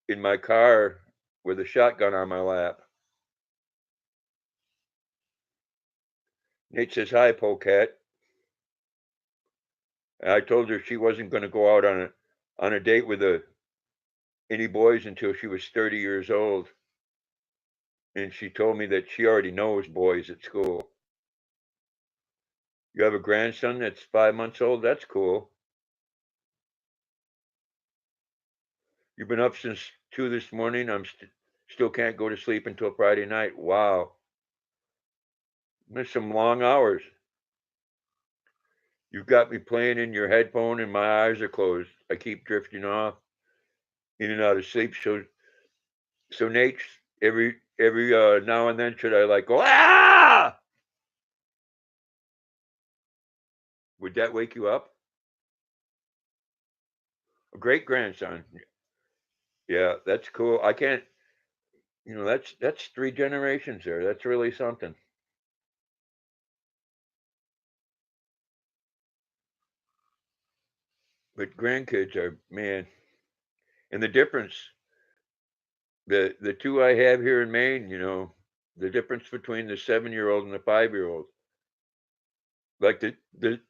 in my car with a shotgun on my lap. Nate says, "Hi, Polecat." And I told her she wasn't going to go out on a date with any boys until she was 30 years old. And she told me that she already knows boys at school. You have a grandson that's 5 months old? That's cool. You've been up since 2 this morning. Still can't go to sleep until Friday night. Wow. That's some long hours. You've got me playing in your headphone and my eyes are closed. I keep drifting off in and out of sleep. So Nate, every now and then should I like go, ah? Would that wake you up? A great grandson. Yeah, that's cool. I can't, that's 3 generations there. That's really something. But grandkids are, man, and the difference, the two I have here in Maine, the difference between the 7-year-old and the 5-year-old. Like the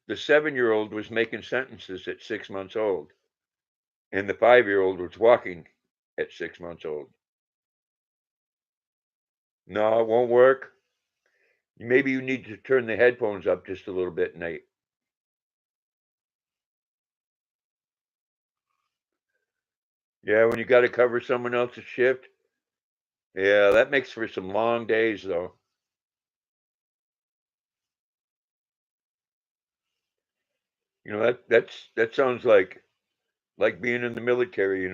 7-year-old was making sentences at 6 months old, and the 5-year-old was walking at 6 months old. No, it won't work. Maybe you need to turn the headphones up just a little bit, Nate. Yeah, when you got to cover someone else's shift. Yeah, that makes for some long days, though. That sounds like being in the military.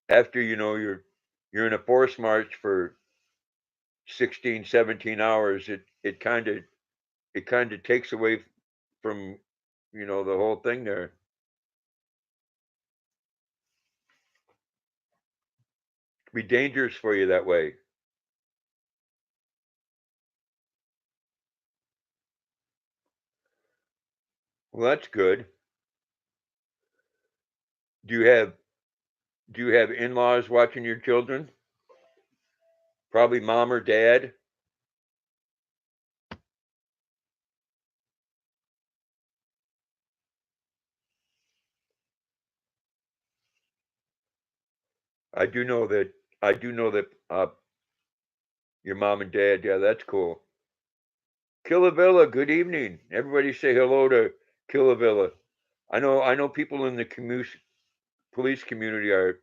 After you're in a force march for 16, 17 hours, it kind of takes away from the whole thing there. It can be dangerous for you that way. Well, that's good. Do you have do you have in-laws watching your children? Probably mom or dad. I do know that. I do know that. Your mom and dad. Yeah, that's cool. Killavilla, good evening. Everybody say hello to Killavilla. I know people in the police community are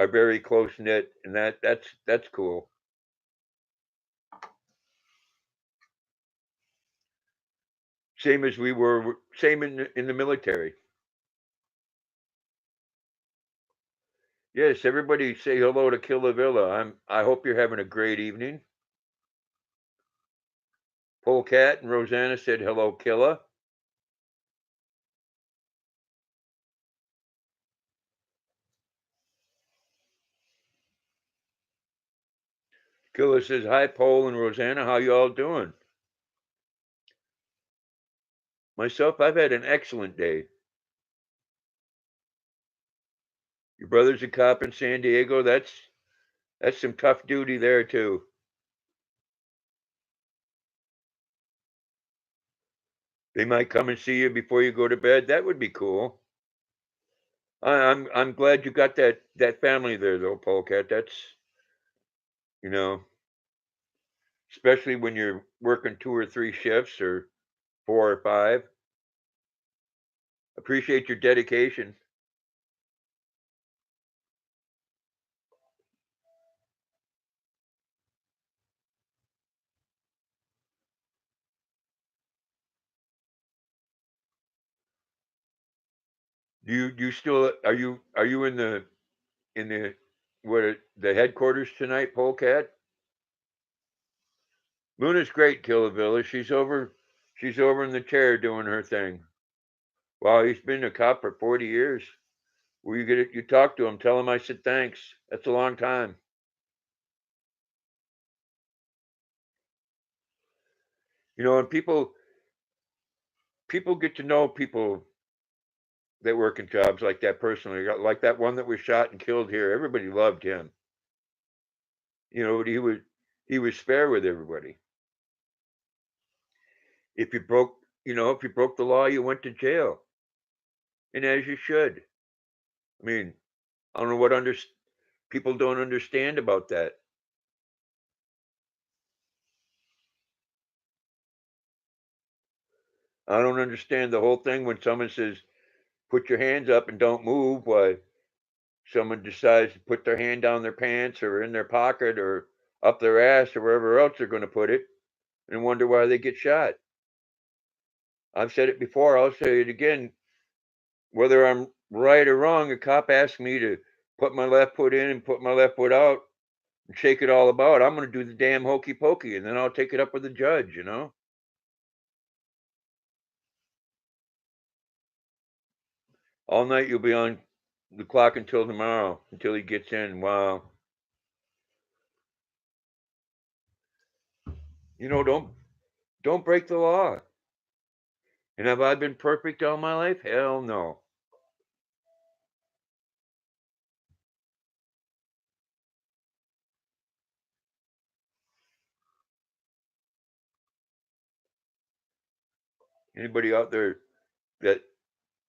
very close knit, and that's cool. Same as we were. Same in the military. Yes, everybody say hello to Killavilla. I hope you're having a great evening. Polecat and Rosanna said hello, Killa. Killa says hi, Pole and Rosanna. How you all doing? Myself, I've had an excellent day. Your brother's a cop in San Diego. That's some tough duty there too. They might come and see you before you go to bed. That would be cool. I'm glad you got that family there though, Polecat. That's, you know, especially when you're working 2 or 3 shifts or 4 or 5. Appreciate your dedication. Do you still are you in the the headquarters tonight, Polecat? Luna's great, Killavilla. She's over in the chair doing her thing. Wow, he's been a cop for 40 years. Well, you talk to him, tell him I said thanks. That's a long time. And people get to know people that work in jobs like that personally. Like that one that was shot and killed here. Everybody loved him. But he was fair with everybody. If you broke the law, you went to jail, and as you should. I mean, I don't know what people don't understand about that. I don't understand the whole thing when someone says, "Put your hands up and don't move." Why someone decides to put their hand down their pants or in their pocket or up their ass or wherever else they're going to put it, and wonder why they get shot. I've said it before. I'll say it again. Whether I'm right or wrong, a cop asks me to put my left foot in and put my left foot out and shake it all about. I'm going to do the damn hokey pokey, and then I'll take it up with the judge. All night you'll be on the clock until tomorrow, until he gets in. Wow. Don't break the law. And have I been perfect all my life? Hell no. Anybody out there that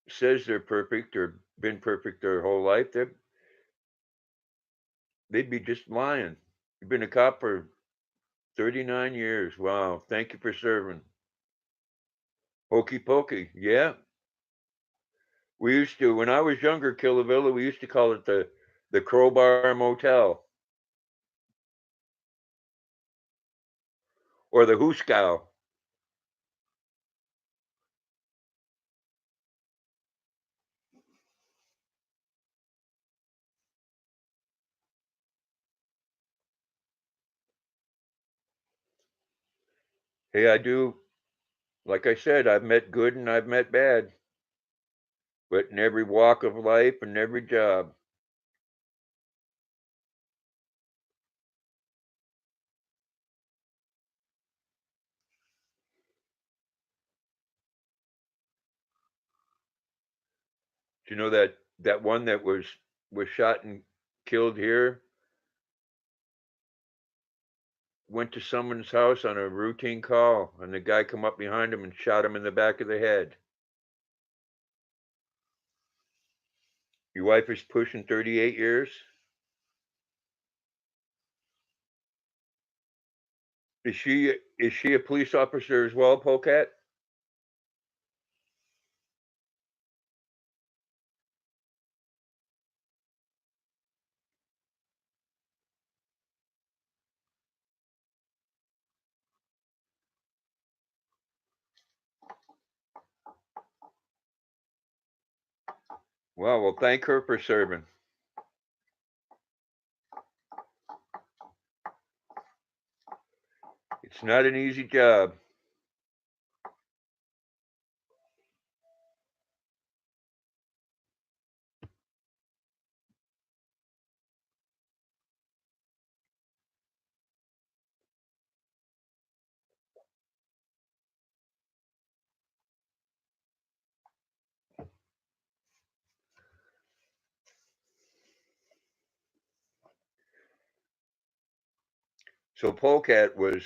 says they're perfect or been perfect their whole life, they'd be just lying. You've been a cop for 39 years. Wow. Thank you for serving. Hokey pokey. Yeah. We used to, when I was younger, Killavilla, we used to call it the Crowbar Motel or the Hooskow. Hey, I do, like I said, I've met good and I've met bad, but in every walk of life and every job. Do you know that one that was shot and killed here went to someone's house on a routine call, and the guy come up behind him and shot him in the back of the head. Your wife is pushing 38 years. Is she a police officer as well, Polecat? Well, thank her for serving. It's not an easy job. So Polecat was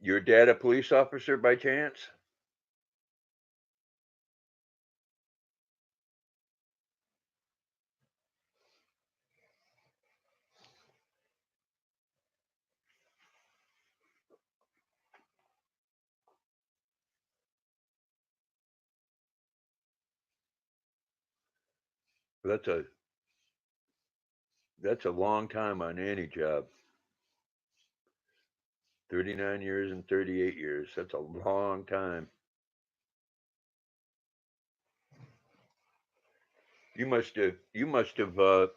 Your dad a police officer by chance? That's a that's a long time on any job. 39 years and 38 years. That's a long time. You must have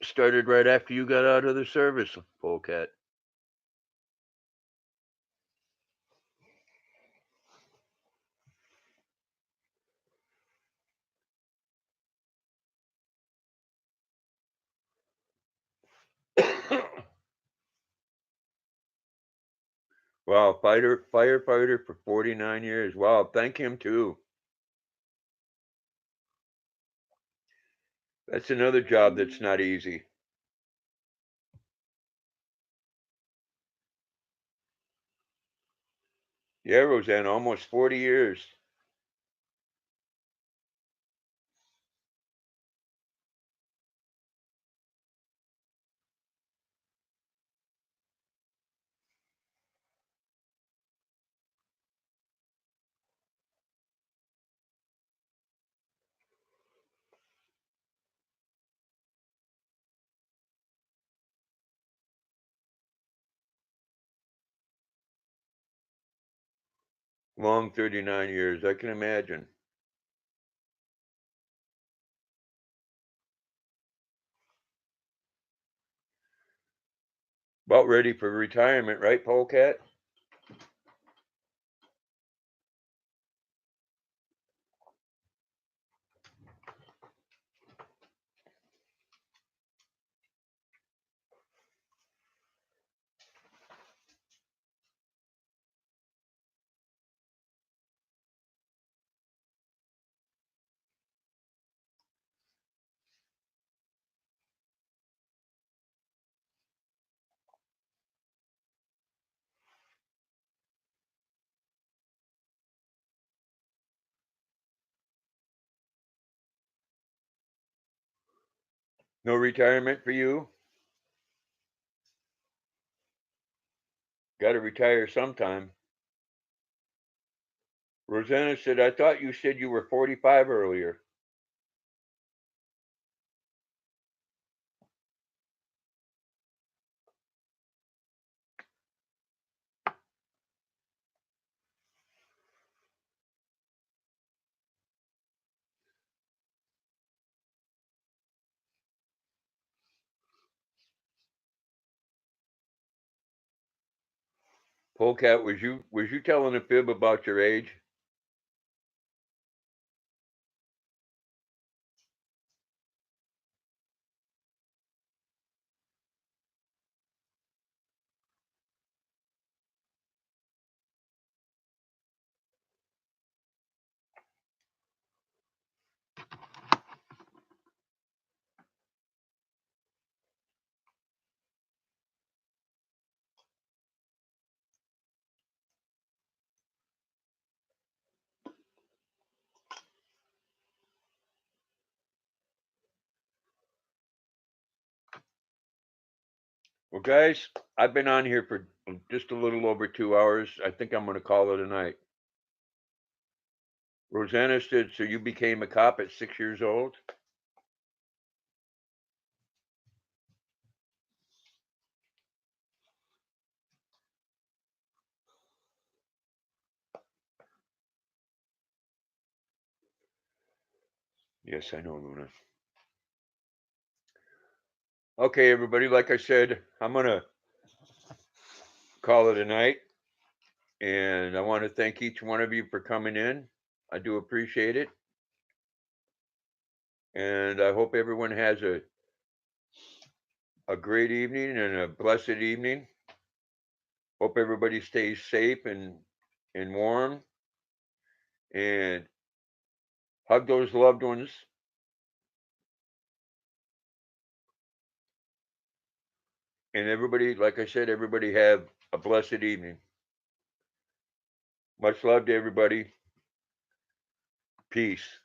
started right after you got out of the service, Polecat. Wow, firefighter for 49 years. Wow, thank him too. That's another job that's not easy. Yeah, Roseanne, almost 40 years. Long 39 years, I can imagine. About ready for retirement, right, Polecat? No retirement for you? Got to retire sometime. Rosanna said, I thought you said you were 45 earlier. Polecat, was you telling a fib about your age? Well, guys, I've been on here for just a little over 2 hours. I think I'm going to call it a night. Rosanna said, so you became a cop at 6 years old? Yes, I know, Luna. Okay, everybody, like I said, I'm going to call it a night. And I want to thank each one of you for coming in. I do appreciate it. And I hope everyone has a great evening and a blessed evening. Hope everybody stays safe and warm. And hug those loved ones. And everybody, like I said, everybody have a blessed evening. Much love to everybody. Peace.